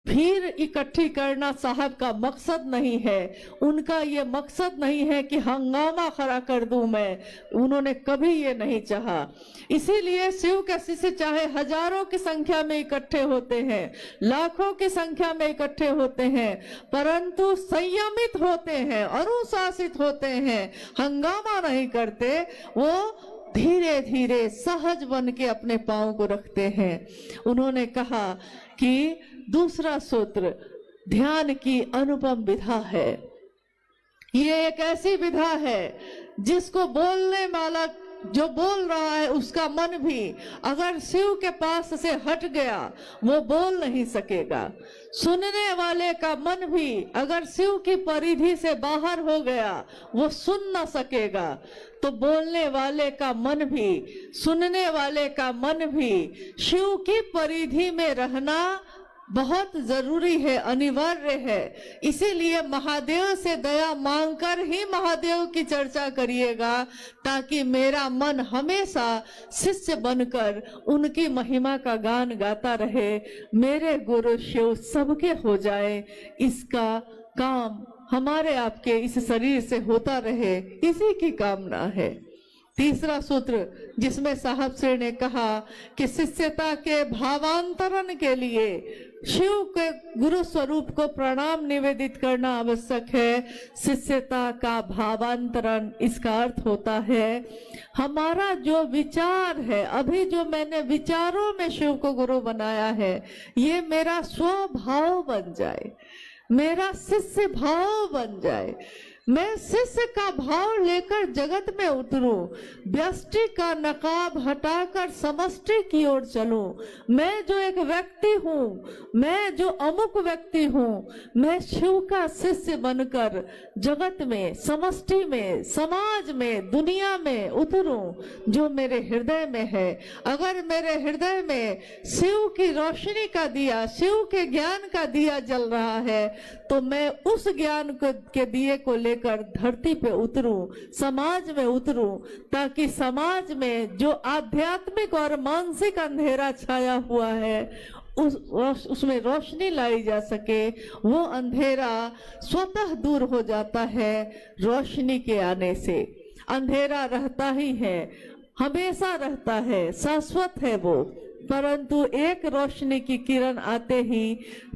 भीड़ इकट्ठी करना साहब का मकसद नहीं है। उनका ये मकसद नहीं है कि हंगामा खड़ा कर दूं मैं, उन्होंने कभी ये नहीं चाहा। इसीलिए शिव के शिष्य चाहे हजारों की संख्या में इकट्ठे होते हैं, लाखों की संख्या में इकट्ठे होते हैं, परंतु संयमित होते हैं, अनुशासित होते हैं, हंगामा नहीं करते। वो धीरे धीरे सहज बन के अपने पांव को रखते हैं। उन्होंने कहा कि दूसरा सूत्र ध्यान की अनुपम विधा है। ये एक ऐसी विधा है जिसको बोलने वाला जो बोल रहा है उसका मन भी अगर शिव के पास से हट गया वो बोल नहीं सकेगा। सुनने वाले का मन भी अगर शिव की परिधि से बाहर हो गया वो सुन न सकेगा। तो बोलने वाले का मन भी, सुनने वाले का मन भी शिव की परिधि में रहना बहुत जरूरी है, अनिवार्य है। इसीलिए महादेव से दया मांगकर ही महादेव की चर्चा करिएगा, ताकि मेरा मन हमेशा शिष्य बनकर उनकी महिमा का गान गाता रहे, मेरे गुरु शिव सबके हो जाए, इसका काम हमारे आपके इस शरीर से होता रहे, इसी की कामना है। तीसरा सूत्र जिसमें साहब श्री ने कहा कि शिष्यता के भावांतरण के लिए शिव के गुरु स्वरूप को प्रणाम निवेदित करना आवश्यक है। शिष्यता का भावांतरण इसका अर्थ होता है हमारा जो विचार है, अभी जो मैंने विचारों में शिव को गुरु बनाया है, ये मेरा स्वभाव बन जाए, मेरा शिष्य भाव बन जाए। मैं शिष्य का भाव लेकर जगत में उतरूं, व्यष्टि का नकाब हटाकर समष्टि की ओर चलूं। मैं जो एक व्यक्ति हूँ, मैं जो अमुक व्यक्ति हूँ, मैं शिव का शिष्य बनकर जगत में, समष्टि में, समाज में, दुनिया में उतरूं जो मेरे हृदय में है। अगर मेरे हृदय में शिव की रोशनी का दिया, शिव के ज्ञान का दिया जल रहा है, तो मैं उस ज्ञान के दिए को लेकर धरती पे उतरूं, समाज में उतरूं, ताकि समाज में जो आध्यात्मिक और मानसिक अंधेरा छाया हुआ है उसमें रोशनी लाई जा सके। वो अंधेरा स्वतः दूर हो जाता है रोशनी के आने से। अंधेरा रहता ही है, हमेशा रहता है, शाश्वत है वो, परंतु एक रोशनी की किरण आते ही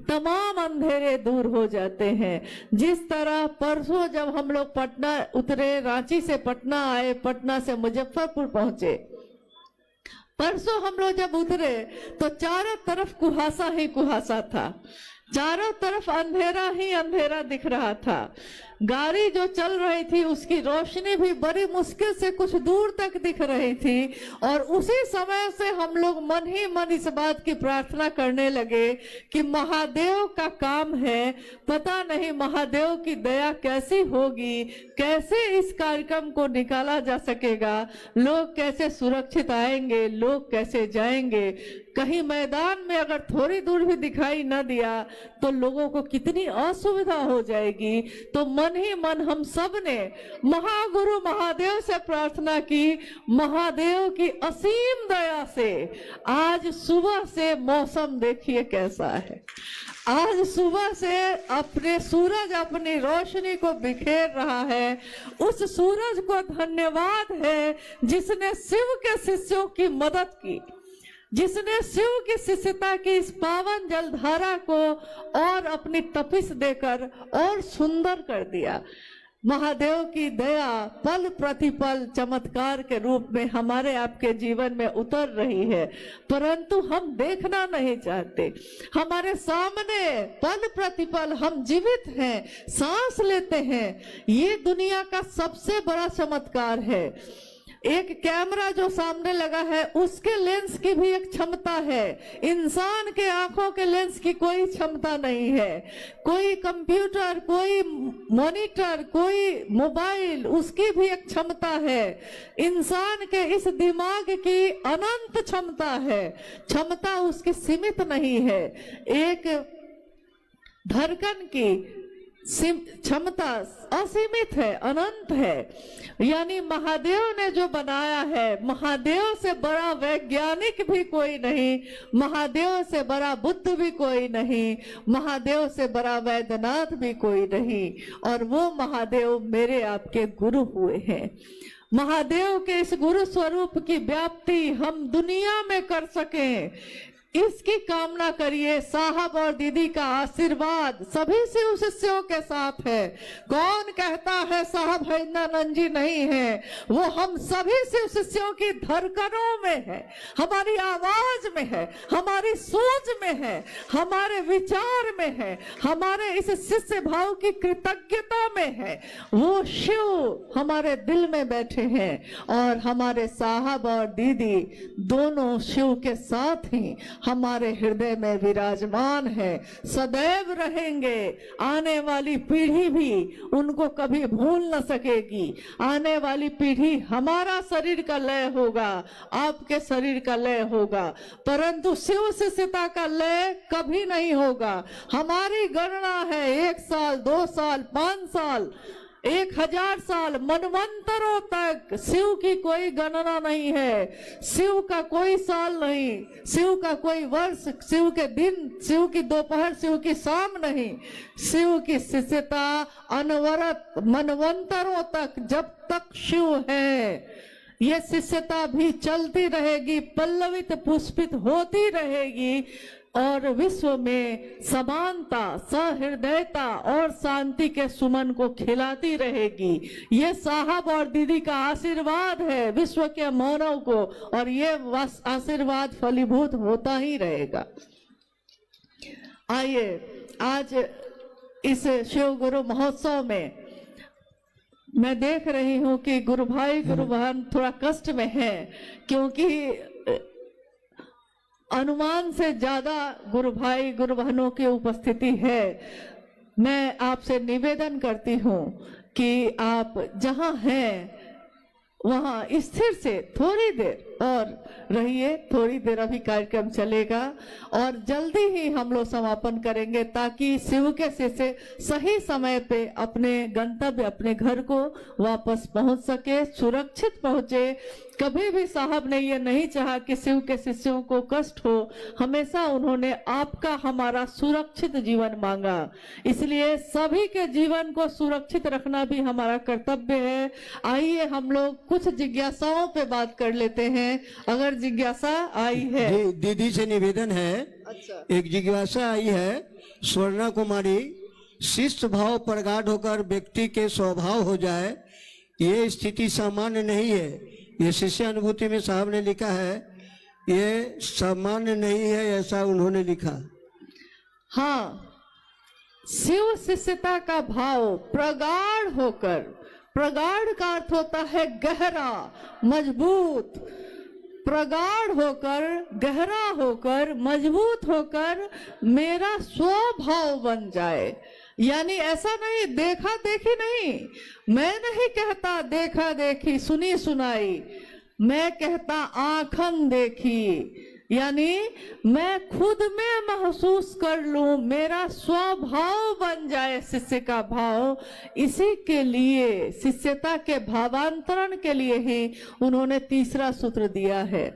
तमाम अंधेरे दूर हो जाते हैं। जिस तरह परसों जब हम लोग पटना उतरे, रांची से पटना आए, पटना से मुजफ्फरपुर पहुंचे, परसों हम लोग जब उतरे तो चारों तरफ कुहासा ही कुहासा था, चारों तरफ अंधेरा ही अंधेरा दिख रहा था। गाड़ी जो चल रही थी उसकी रोशनी भी बड़ी मुश्किल से कुछ दूर तक दिख रही थी, और उसी समय से हम लोग मन ही मन इस बात की प्रार्थना करने लगे कि महादेव का काम है, पता नहीं महादेव की दया कैसी होगी, कैसे इस कार्यक्रम को निकाला जा सकेगा, लोग कैसे सुरक्षित आएंगे, लोग कैसे जाएंगे। कहीं मैदान में अगर थोड़ी दूर भी दिखाई न दिया तो लोगों को कितनी असुविधा हो जाएगी। तो मन ही मन हम सब ने महागुरु महादेव से प्रार्थना की, महादेव की असीम दया से आज सुबह से मौसम देखिए कैसा है। आज सुबह से अपने सूरज अपनी रोशनी को बिखेर रहा है। उस सूरज को धन्यवाद है जिसने शिव के शिष्यों की मदद की, जिसने शिव की शिष्यता की इस पावन जलधारा को और अपनी तपिश देकर और सुंदर कर दिया। महादेव की दया पल प्रतिपल चमत्कार के रूप में हमारे आपके जीवन में उतर रही है, परंतु हम देखना नहीं चाहते। हमारे सामने पल प्रतिपल हम जीवित हैं, सांस लेते हैं। ये दुनिया का सबसे बड़ा चमत्कार है। एक कैमरा जो सामने लगा है उसके लेंस की भी एक क्षमता है, इंसान के आंखों के लेंस की कोई क्षमता नहीं है। कोई कंप्यूटर, कोई मॉनिटर, कोई मोबाइल, उसकी भी एक क्षमता है। इंसान के इस दिमाग की अनंत क्षमता है, क्षमता उसकी सीमित नहीं है। एक धड़कन की क्षमता असीमित है, अनंत है। यानी महादेव ने जो बनाया है, महादेव से बड़ा वैज्ञानिक भी कोई नहीं, महादेव से बड़ा बुद्ध भी कोई नहीं, महादेव से बड़ा वैद्यनाथ भी कोई नहीं, और वो महादेव मेरे आपके गुरु हुए हैं। महादेव के इस गुरु स्वरूप की व्याप्ति हम दुनिया में कर सकें, इसकी कामना करिए। साहब और दीदी का आशीर्वाद सभी शिव शिष्यों के साथ है। कौन कहता है साहब हरिंद्रानंद जी नहीं है? वो हम सभी शिव शिष्यों की धड़कनों में है, हमारी आवाज में है, हमारी सोच में है, हमारे विचार में है, हमारे इस शिष्य भाव की कृतज्ञता में है। वो शिव हमारे दिल में बैठे हैं और हमारे साहब और दीदी दोनों शिव के साथ ही हमारे हृदय में विराजमान है, सदैव रहेंगे। आने वाली पीढ़ी भी उनको कभी भूल न सकेगी। आने वाली पीढ़ी, हमारा शरीर का लय होगा, आपके शरीर का लय होगा, परंतु शिव शिष्यता का लय कभी नहीं होगा। हमारी गणना है 1 साल, 2 साल, 5 साल, 1000 साल, मनवंतरों तक शिव की कोई गणना नहीं है। शिव का कोई साल नहीं, शिव का कोई वर्ष, शिव के दिन, शिव की दोपहर, शिव की शाम नहीं। शिव की शिष्यता अनवरत मनवंतरों तक, जब तक शिव है ये शिष्यता भी चलती रहेगी, पल्लवित पुष्पित होती रहेगी और विश्व में समानता, सहृदयता और शांति के सुमन को खिलाती रहेगी। ये साहब और दीदी का आशीर्वाद है विश्व के मानव को, और ये आशीर्वाद फलीभूत होता ही रहेगा। आइए, आज इस शिव गुरु महोत्सव में मैं देख रही हूँ कि गुरु भाई गुरु बहन थोड़ा कष्ट में है, क्योंकि अनुमान से ज्यादा गुरु भाई गुरु बहनों की उपस्थिति है। मैं आपसे निवेदन करती हूँ कि आप जहाँ हैं वहाँ स्थिर से थोड़ी देर और रहिए। थोड़ी देर अभी कार्यक्रम चलेगा और जल्दी ही हम लोग समापन करेंगे, ताकि शिव के शिष्य सही समय पे अपने गंतव्य, अपने घर को वापस पहुंच सके, सुरक्षित पहुंचे। कभी भी साहब ने ये नहीं चाहा कि शिव के शिष्यों को कष्ट हो, हमेशा उन्होंने आपका, हमारा सुरक्षित जीवन मांगा। इसलिए सभी के जीवन को सुरक्षित रखना भी हमारा कर्तव्य है। आइए हम लोग कुछ जिज्ञासाओं पे बात कर लेते हैं, अगर जिज्ञासा आई है। दीदी से निवेदन है। अच्छा, एक जिज्ञासा आई है। स्वर्णा कुमारी, शिष्ट भाव प्रगाढ़ होकर व्यक्ति के स्वभाव हो जाए, ये स्थिति सामान्य नहीं है। ये शिष्य अनुभूति में साहब ने लिखा है, ये सामान्य नहीं है, ऐसा उन्होंने लिखा। हाँ, शिव शिष्यता का भाव प्रगाढ़ होकर, प्रगाढ़ का अर्थ होता है गहरा, मजबूत, प्रगाढ़ होकर, गहरा होकर, मजबूत होकर मेरा स्वभाव बन जाए। यानी ऐसा नहीं देखा देखी नहीं, मैं नहीं कहता देखा देखी सुनी सुनाई, मैं कहता आंखन देखी। यानी मैं खुद में महसूस कर लूं, मेरा स्वभाव बन जाए शिष्य का भाव। इसी के लिए, शिष्यता के भावांतरण के लिए ही उन्होंने तीसरा सूत्र दिया है,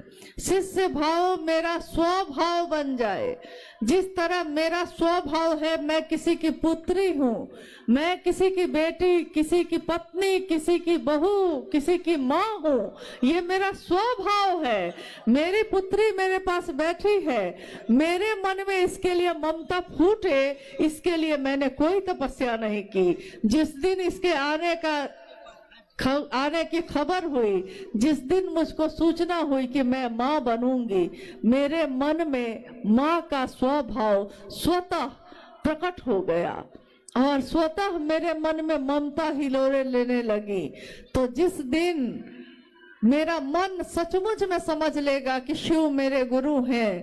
शिष्य भाव मेरा स्वभाव बन जाए। जिस तरह मेरा स्वभाव है, मैं किसी की पुत्री हूँ, मैं किसी की बेटी, किसी की पत्नी, किसी की बहू, किसी की माँ हूँ, ये मेरा स्वभाव है। मेरी पुत्री मेरे पास बैठी है, मेरे मन में इसके लिए ममता फूटे, इसके लिए मैंने कोई तपस्या नहीं की। जिस दिन इसके आने की खबर हुई, जिस दिन मुझको सूचना हुई कि मैं माँ बनूंगी, मेरे मन में माँ का स्वभाव स्वतः प्रकट हो गया और स्वतः मेरे मन में ममता हिलोरे लेने लगी। तो जिस दिन मेरा मन सचमुच में समझ लेगा कि शिव मेरे गुरु हैं,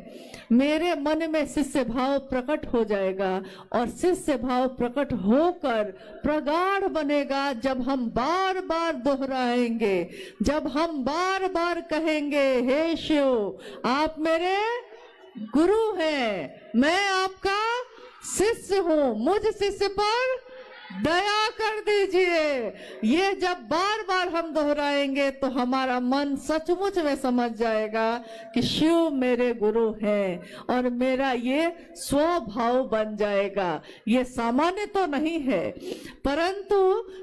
मेरे मन में शिष्य भाव प्रकट हो जाएगा और शिष्य भाव प्रकट होकर प्रगाढ़ बनेगा। जब हम बार बार दोहराएंगे, जब हम बार बार कहेंगे, हे शिव आप मेरे गुरु हैं, मैं आपका शिष्य हूँ, मुझ शिष्य पर दया कर दीजिए। ये जब बार बार हम दोहराएंगे तो हमारा मन सचमुच में समझ जाएगा कि शिव मेरे गुरु हैं और मेरा ये स्वभाव बन जाएगा। ये सामान्य तो नहीं है, परंतु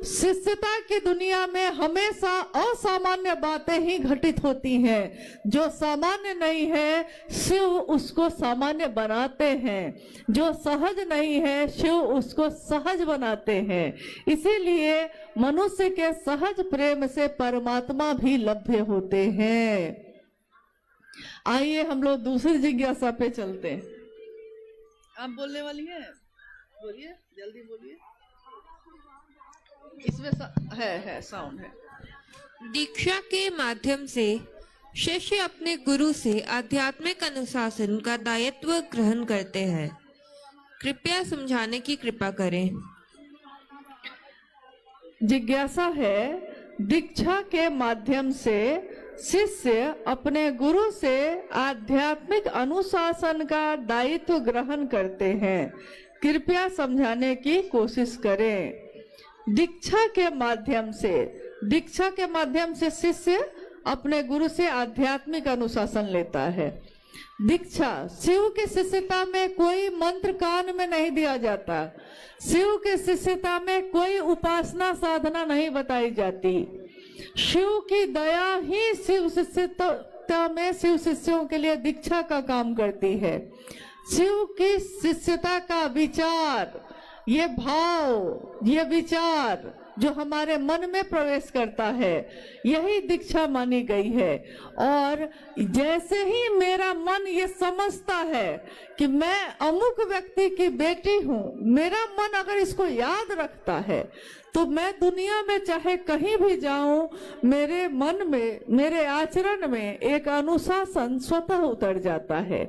शिष्यता की दुनिया में हमेशा असामान्य बातें ही घटित होती हैं। जो सामान्य नहीं है शिव उसको सामान्य बनाते हैं, जो सहज नहीं है शिव उसको सहज बनाते हैं। इसीलिए मनुष्य के सहज प्रेम से परमात्मा भी लभ्य होते हैं। आइए हम लोग दूसरी जिज्ञासा पे चलते हैं। आप बोलने वाली हैं? बोलिए, जल्दी बोलिए। इसमें है साउंड है। दीक्षा के माध्यम से शिष्य अपने गुरु से आध्यात्मिक अनुशासन का दायित्व ग्रहण करते हैं। कृपया समझाने की कृपा करें। जिज्ञासा है, दीक्षा के माध्यम से शिष्य अपने गुरु से आध्यात्मिक अनुशासन का दायित्व ग्रहण करते हैं। कृपया समझाने की कोशिश करें। दीक्षा के माध्यम से शिष्य अपने गुरु से आध्यात्मिक अनुशासन लेता है। दीक्षा, शिव की शिष्यता में कोई मंत्र कान में नहीं दिया जाता। शिव के शिष्यता में कोई उपासना साधना नहीं बताई जाती। शिव की दया ही शिव शिष्यता में शिव शिष्यों के लिए दीक्षा का काम करती है। शिव की शिष्यता का विचार, ये भाव, ये विचार जो हमारे मन में प्रवेश करता है, यही दीक्षा मानी गई है। और जैसे ही मेरा मन ये समझता है कि मैं अमुक व्यक्ति की बेटी हूँ, मेरा मन अगर इसको याद रखता है तो मैं दुनिया में चाहे कहीं भी जाऊं, मेरे मन में, मेरे आचरण में एक अनुशासन स्वतः उतर जाता है।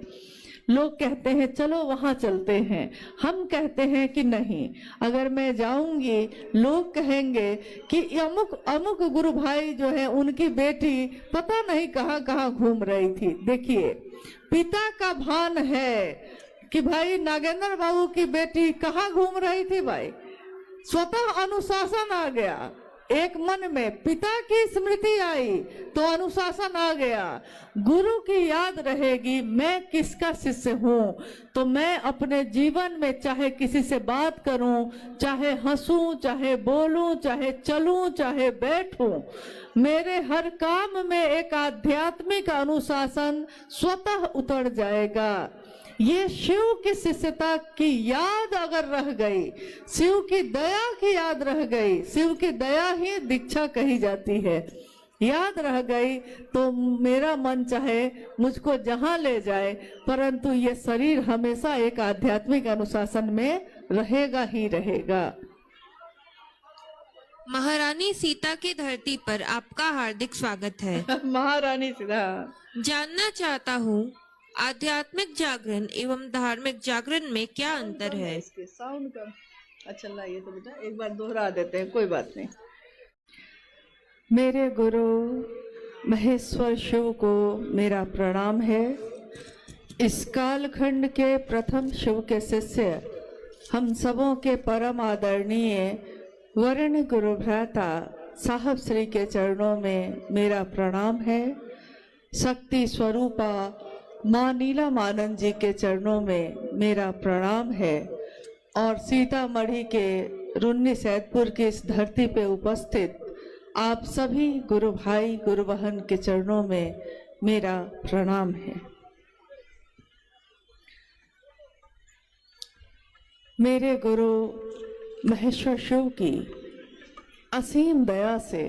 लोग कहते हैं चलो वहां चलते हैं, हम कहते हैं कि नहीं, अगर मैं जाऊंगी लोग कहेंगे कि अमुक अमुक गुरु भाई जो है उनकी बेटी पता नहीं कहाँ कहाँ घूम रही थी। देखिए, पिता का भान है कि भाई नागेंद्र बाबू की बेटी कहाँ घूम रही थी, भाई स्वतः अनुशासन आ गया। एक मन में पिता की स्मृति आई तो अनुशासन आ गया। गुरु की याद रहेगी मैं किसका शिष्य हूँ, तो मैं अपने जीवन में चाहे किसी से बात करूं, चाहे हंसूं, चाहे बोलूं, चाहे चलूं, चाहे बैठूं, मेरे हर काम में एक आध्यात्मिक अनुशासन स्वतः उतर जाएगा। ये शिव की शिष्यता की याद अगर रह गई, शिव की दया की याद रह गई, शिव की दया ही दीक्षा कही जाती है, याद रह गई तो मेरा मन चाहे मुझको जहां ले जाए, परंतु ये शरीर हमेशा एक आध्यात्मिक अनुशासन में रहेगा ही रहेगा। महारानी सीता की धरती पर आपका हार्दिक स्वागत है। महारानी सीता, जानना चाहता हूँ आध्यात्मिक जागरण एवं धार्मिक जागरण में क्या अंतर है? इसके साउंड का अच्छा लाइए तो बेटा एक बार दोहरा देते हैं, कोई बात नहीं। मेरे गुरु महेश्वर शिव को मेरा प्रणाम है। इस कालखंड के प्रथम शिव के शिष्य, हम सबों के परम आदरणीय वर्ण गुरु भ्राता साहब श्री के चरणों में मेरा प्रणाम है। शक्ति स्वरूपा माँ नीलामानंद जी के चरणों में मेरा प्रणाम है। और सीतामढ़ी के रुन्नी सैदपुर की इस धरती पे उपस्थित आप सभी गुरु भाई गुरु बहन के चरणों में मेरा प्रणाम है। मेरे गुरु महेश्वर शिव की असीम दया से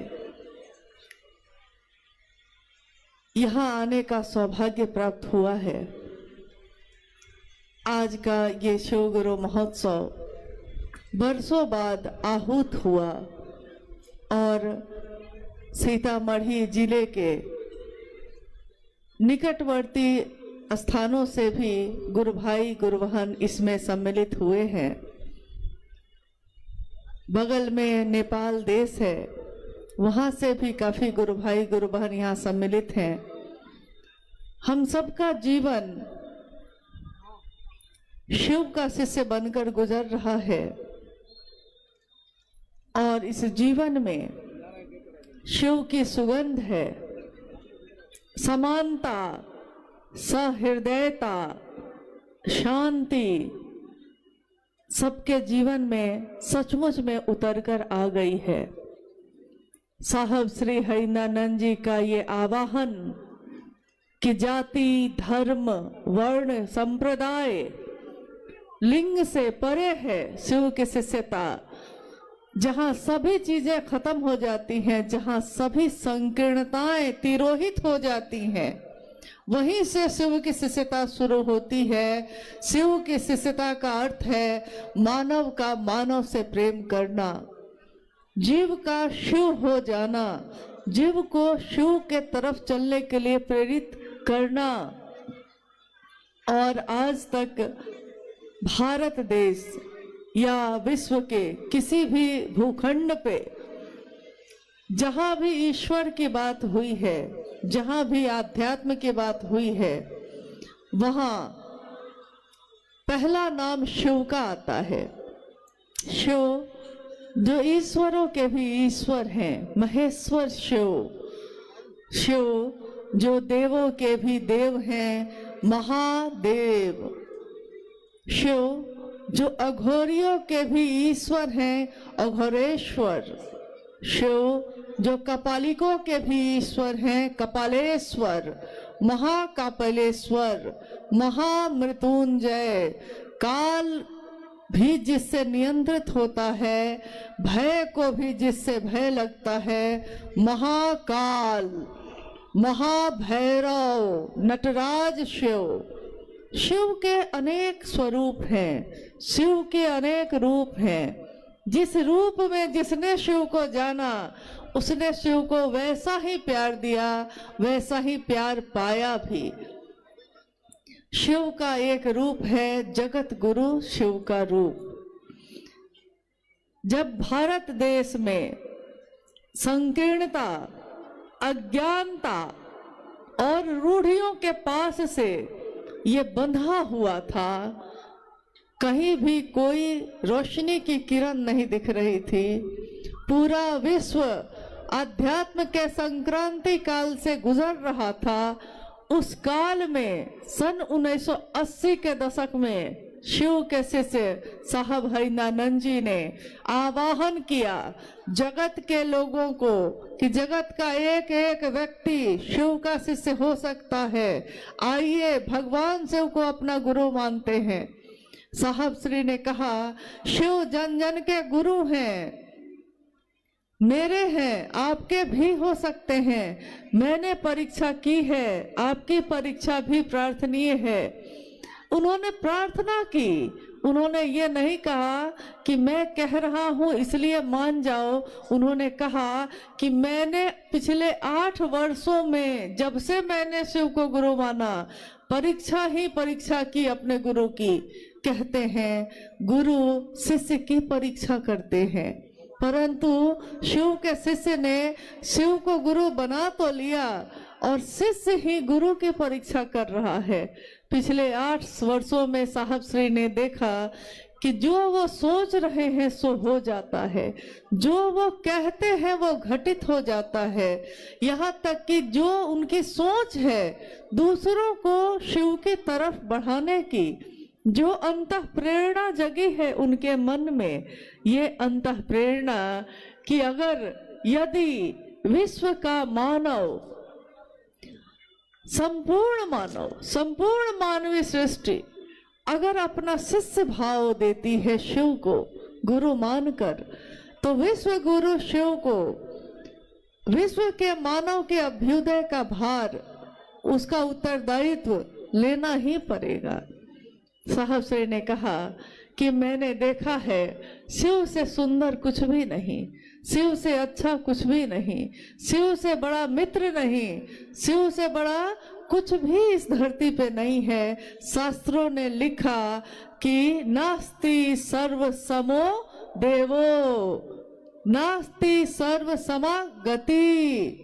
यहाँ आने का सौभाग्य प्राप्त हुआ है। आज का ये शिव गुरु महोत्सव वर्षों बाद आहूत हुआ और सीतामढ़ी जिले के निकटवर्ती स्थानों से भी गुरु भाई गुरु बहन इसमें सम्मिलित हुए हैं। बगल में नेपाल देश है, वहाँ से भी काफी गुरु भाई गुरु बहन यहाँ सम्मिलित हैं। हम सबका जीवन शिव का शिष्य बनकर गुजर रहा है। और इस जीवन में शिव की सुगंध है। समानता, सहृदयता, शांति सबके जीवन में सचमुच में उतर कर आ गई है। साहब श्री हरिनानंद जी का ये आवाहन कि जाति, धर्म, वर्ण, संप्रदाय, लिंग से परे है शिव की शिष्यता। जहाँ सभी चीजें खत्म हो जाती हैं, जहाँ सभी संकीर्णताएं तिरोहित हो जाती हैं, वहीं से शिव की शिष्यता शुरू होती है। शिव की शिष्यता का अर्थ है मानव का मानव से प्रेम करना, जीव का शिव हो जाना, जीव को शिव के तरफ चलने के लिए प्रेरित करना। और आज तक भारत देश या विश्व के किसी भी भूखंड पे जहाँ भी ईश्वर की बात हुई है, जहाँ भी आध्यात्म की बात हुई है, वहाँ पहला नाम शिव का आता है। शिव जो ईश्वरों के भी ईश्वर हैं, महेश्वर शिव। शिव जो देवों के भी देव हैं, महादेव। शिव जो अघोरियों के भी ईश्वर हैं, अघोरेश्वर। शिव जो कपालिकों के भी ईश्वर हैं, कपालेश्वर, महाकापलेश्वर, महामृत्युंजय। काल भी जिससे नियंत्रित होता है, भय को भी जिससे भय लगता है, महाकाल, महाभैरव, नटराज शिव। शिव के अनेक स्वरूप हैं, शिव के अनेक रूप हैं। जिस रूप में जिसने शिव को जाना, उसने शिव को वैसा ही प्यार दिया, वैसा ही प्यार पाया भी। शिव का एक रूप है जगत गुरु, शिव का रूप। जब भारत देश में संकीर्णता, अज्ञानता और रूढ़ियों के पास से ये बंधा हुआ था, कहीं भी कोई रोशनी की किरण नहीं दिख रही थी। पूरा विश्व अध्यात्म के संक्रांति काल से गुजर रहा था। उस काल में सन 1980 के दशक में शिव के शिष्य साहब हरिनानंद जी ने आवाहन किया जगत के लोगों को कि जगत का एक एक व्यक्ति शिव का शिष्य हो सकता है। आइए भगवान शिव को अपना गुरु मानते हैं। साहब श्री ने कहा शिव जन जन के गुरु हैं, मेरे हैं, आपके भी हो सकते हैं। मैंने परीक्षा की है, आपकी परीक्षा भी प्रार्थनीय है। उन्होंने प्रार्थना की, उन्होंने ये नहीं कहा कि मैं कह रहा हूँ इसलिए मान जाओ। उन्होंने कहा कि मैंने पिछले 8 वर्षों में, जब से मैंने शिव को गुरु माना, परीक्षा ही परीक्षा की अपने गुरु की। कहते हैं गुरु शिष्य की परीक्षा करते हैं, परंतु शिव के शिष्य ने शिव को गुरु बना तो लिया और शिष्य ही गुरु की परीक्षा कर रहा है। पिछले 8 वर्षों में साहब श्री ने देखा कि जो वो सोच रहे हैं सो हो जाता है, जो वो कहते हैं वो घटित हो जाता है। यहाँ तक कि जो उनकी सोच है दूसरों को शिव की तरफ बढ़ाने की, जो अंतः प्रेरणा जगी है उनके मन में, ये अंतः प्रेरणा कि अगर यदि विश्व का मानव, संपूर्ण मानवीय सृष्टि अगर अपना शिष्य भाव देती है शिव को गुरु मानकर, तो विश्व गुरु शिव को विश्व के मानव के अभ्युदय का भार, उसका उत्तरदायित्व लेना ही पड़ेगा। साहब श्री ने कहा कि मैंने देखा है शिव से सुंदर कुछ भी नहीं, शिव से अच्छा कुछ भी नहीं, शिव से बड़ा मित्र नहीं, शिव से बड़ा कुछ भी इस धरती पे नहीं है। शास्त्रों ने लिखा कि नास्ति सर्व समो देवो, नास्ति सर्व समा गति,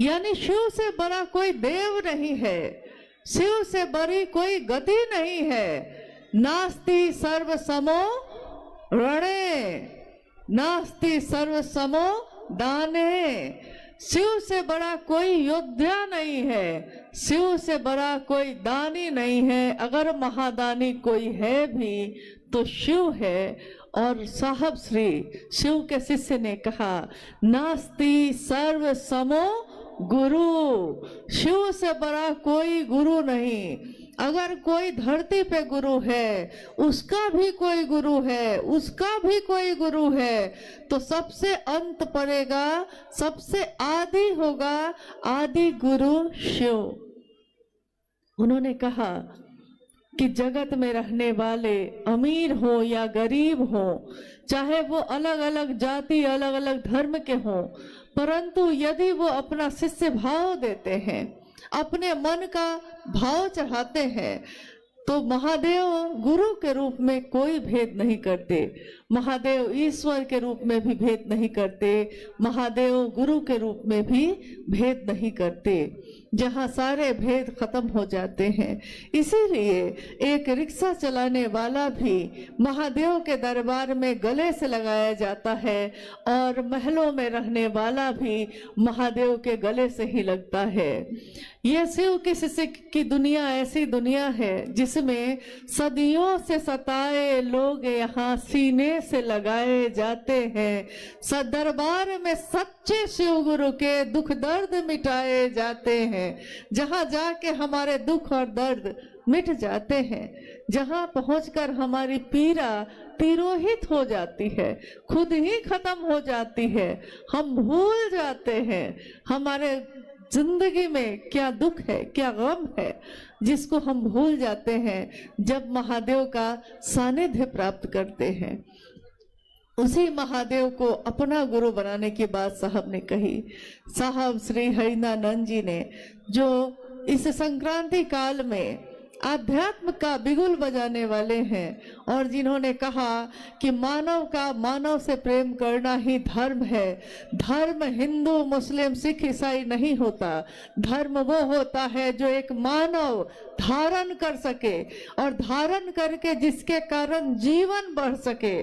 यानी शिव से बड़ा कोई देव नहीं है, शिव से बड़ी कोई गति नहीं है। नास्ति सर्व समो रणे, नास्ति सर्वसमो दाने। शिव से बड़ा कोई योद्धा नहीं है, शिव से बड़ा कोई दानी नहीं है। अगर महादानी कोई है भी तो शिव है। और साहब श्री शिव के शिष्य ने कहा, नास्ति सर्व समो गुरु, शिव से बड़ा कोई गुरु नहीं। अगर कोई धरती पे गुरु है, उसका भी कोई गुरु है, उसका भी कोई गुरु है, तो सबसे अंत पड़ेगा, सबसे आदि होगा, आदि गुरु शिव। उन्होंने कहा कि जगत में रहने वाले अमीर हो या गरीब हो, चाहे वो अलग अलग जाति अलग अलग धर्म के हों, परंतु यदि वो अपना शिष्य भाव देते हैं, अपने मन का भाव चढ़ाते हैं, तो महादेव गुरु के रूप में कोई भेद नहीं करते, महादेव ईश्वर के रूप में भी भेद नहीं करते, महादेव गुरु के रूप में भी भेद नहीं करते, जहाँ सारे भेद खत्म हो जाते हैं। इसीलिए एक रिक्शा चलाने वाला भी महादेव के दरबार में गले से लगाया जाता है, और महलों में रहने वाला भी महादेव के गले से ही लगता है। ये शिव के शिष्य की दुनिया ऐसी दुनिया है जिसमें सदियों से सताए लोग यहाँ सीने से लगाए जाते हैं। सदरबार में सच्चे शिव गुरु के दुख दर्द मिटाए जाते हैं, जहाँ जाके हमारे दुख और दर्द मिट जाते हैं, जहाँ पहुंचकर हमारी पीड़ा तिरोहित हो जाती है, खुद ही खत्म हो जाती है। हम भूल जाते हैं हमारे जिंदगी में क्या दुख है, क्या गम है, जिसको हम भूल जाते हैं जब महादेव का सानिध्य प्राप्त करते हैं। उसी महादेव को अपना गुरु बनाने की बात साहब ने कही। साहब श्री हरिनानंद जी ने, जो इस संक्रांति काल में आध्यात्म का बिगुल बजाने वाले हैं, और जिन्होंने कहा कि मानव का मानव से प्रेम करना ही धर्म है। धर्म हिंदू मुस्लिम सिख ईसाई नहीं होता, धर्म वो होता है जो एक मानव धारण कर सके, और धारण करके जिसके कारण जीवन बढ़ सके।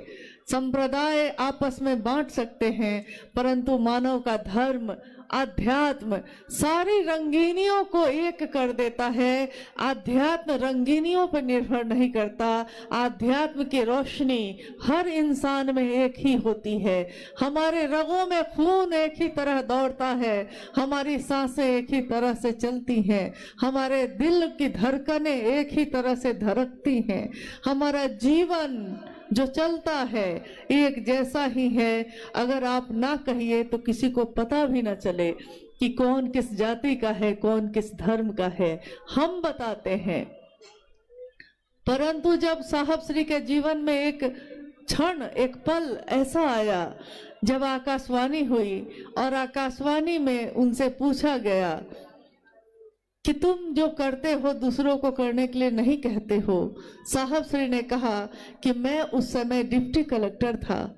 संप्रदाय आपस में बांट सकते हैं, परंतु मानव का धर्म आध्यात्म सारी रंगीनियों को एक कर देता है। आध्यात्म रंगीनियों पर निर्भर नहीं करता, आध्यात्म की रोशनी हर इंसान में एक ही होती है। हमारे रगों में खून एक ही तरह दौड़ता है, हमारी सांसें एक ही तरह से चलती हैं, हमारे दिल की धड़कनें एक ही तरह से धड़कती हैं, हमारा जीवन जो चलता है एक जैसा ही है। अगर आप ना कहिए तो किसी को पता भी ना चले कि कौन किस जाति का है, कौन किस धर्म का है, हम बताते हैं। परंतु जब साहब श्री के जीवन में एक क्षण, एक पल ऐसा आया जब आकाशवाणी हुई, और आकाशवाणी में उनसे पूछा गया कि तुम जो करते हो दूसरों को करने के लिए नहीं कहते हो। साहब श्री ने कहा कि मैं उस समय डिप्टी कलेक्टर था,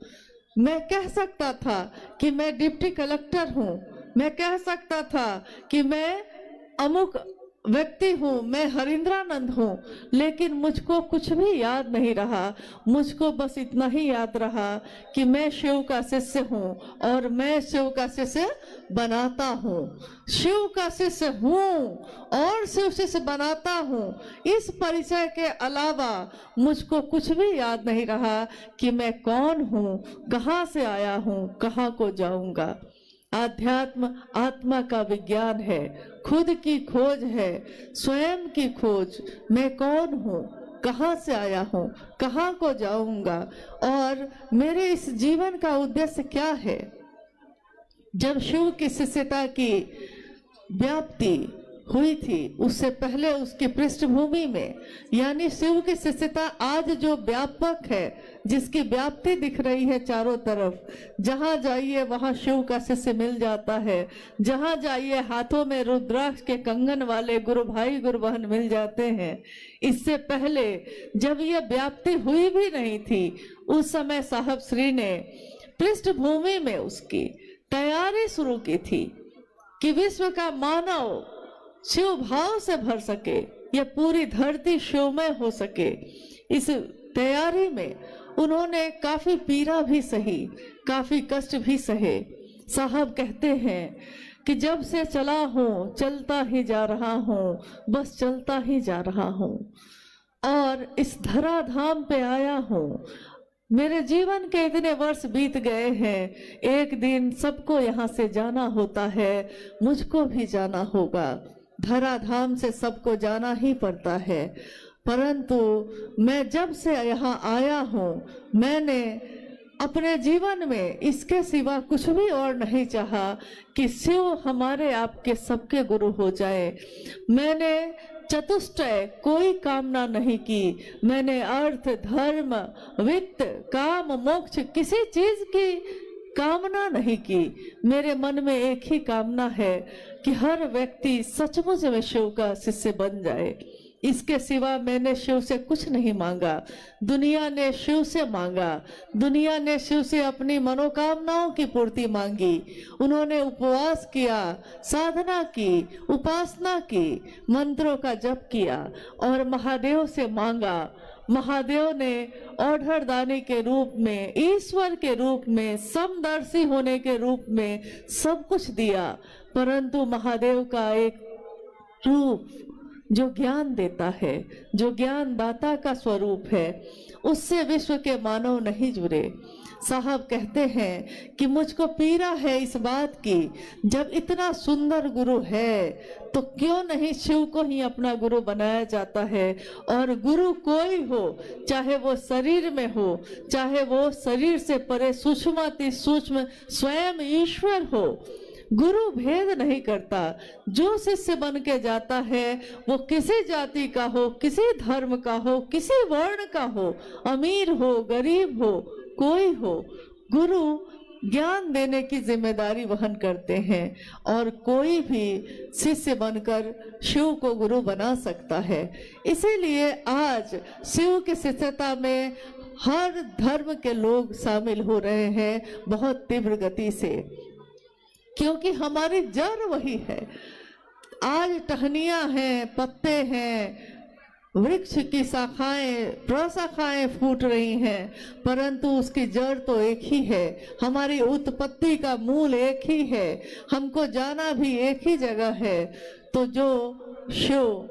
मैं कह सकता था कि मैं डिप्टी कलेक्टर हूँ, मैं कह सकता था कि मैं अमुक व्यक्ति हूँ, मैं हरिंद्रानंद हूँ, लेकिन मुझको कुछ भी याद नहीं रहा। मुझको बस इतना ही याद रहा कि मैं शिव का शिष्य हूँ, और मैं शिव का शिष्य बनाता हूँ, शिव का शिष्य हूँ और शिव शिष्य बनाता हूँ। इस परिचय के अलावा मुझको कुछ भी याद नहीं रहा कि मैं कौन हूँ, कहाँ से आया हूँ, कहाँ को जाऊँगा। आध्यात्म आत्मा का विज्ञान है, खुद की खोज है, स्वयं की खोज। मैं कौन हूँ, कहाँ से आया हूँ, कहाँ को जाऊंगा, और मेरे इस जीवन का उद्देश्य क्या है। जब शिव की शिष्यता की व्याप्ति हुई थी, उससे पहले उसकी पृष्ठभूमि में, यानी शिव की शिष्यता आज जो व्यापक है, जिसकी व्याप्ति दिख रही है चारों तरफ, जहां जाइए वहां शिव का शिष्य मिल जाता है, जहां जाइए हाथों में रुद्राक्ष के कंगन वाले गुरु भाई गुरु बहन मिल जाते हैं। इससे पहले जब यह व्याप्ति हुई भी नहीं थी, उस समय साहब श्री ने पृष्ठभूमि में उसकी तैयारी शुरू की थी कि विश्व का मानव शिव भाव से भर सके, यह पूरी धरती शिवमय हो सके। इस तैयारी में उन्होंने काफी पीड़ा भी सही, काफी कष्ट भी सहे। साहब कहते हैं कि जब से चला हूँ चलता ही जा रहा हूँ, बस चलता ही जा रहा हूँ और इस धराधाम पे आया हूँ। मेरे जीवन के इतने वर्ष बीत गए हैं, एक दिन सबको यहाँ से जाना होता है, मुझको भी जाना होगा। धराधाम से सबको जाना ही पड़ता है, परंतु मैं जब से यहाँ आया हूँ मैंने अपने जीवन में इसके सिवा कुछ भी और नहीं चाहा कि शिव हमारे आपके सबके गुरु हो जाए। मैंने चतुष्टय कोई कामना नहीं की। मैंने अर्थ, धर्म, वित्त, काम, मोक्ष किसी चीज की कामना नहीं की। मेरे मन में एक ही कामना है कि हर व्यक्ति सचमुच में शिव का शिष्य बन जाए। इसके सिवा मैंने शिव से कुछ नहीं मांगा। दुनिया ने शिव से मांगा, दुनिया ने शिव से अपनी मनोकामनाओं की पूर्ति मांगी। उन्होंने उपवास किया, साधना की, उपासना की, मंत्रों का जप किया और महादेव से मांगा। महादेव ने औढ़रदानी के रूप में, ईश्वर के रूप में, समदर्शी होने के रूप में सब कुछ दिया, परंतु महादेव का एक रूप जो ज्ञान देता है, जो ज्ञान दाता का स्वरूप है, उससे विश्व के मानव नहीं जुड़े। साहब कहते हैं कि मुझको पीड़ा है इस बात की, जब इतना सुंदर गुरु है तो क्यों नहीं शिव को ही अपना गुरु बनाया जाता है। और गुरु कोई हो, चाहे वो शरीर में हो, चाहे वो शरीर से परे सूक्ष्माति सूक्ष्म स्वयं ईश्वर हो, गुरु भेद नहीं करता। जो शिष्य बन के जाता है वो किसी जाति का हो, किसी धर्म का हो, किसी वर्ण का हो, अमीर हो, गरीब हो, कोई हो, गुरु ज्ञान देने की जिम्मेदारी वहन करते हैं और कोई भी शिष्य बनकर शिव को गुरु बना सकता है। इसीलिए आज शिव की शिष्यता में हर धर्म के लोग शामिल हो रहे हैं बहुत तीव्र गति से, क्योंकि हमारी जड़ वही है। आज टहनियां हैं, पत्ते हैं, वृक्ष की शाखाएं, प्रशाखाएं फूट रही हैं, परंतु उसकी जड़ तो एक ही है। हमारी उत्पत्ति का मूल एक ही है, हमको जाना भी एक ही जगह है। तो जो शिव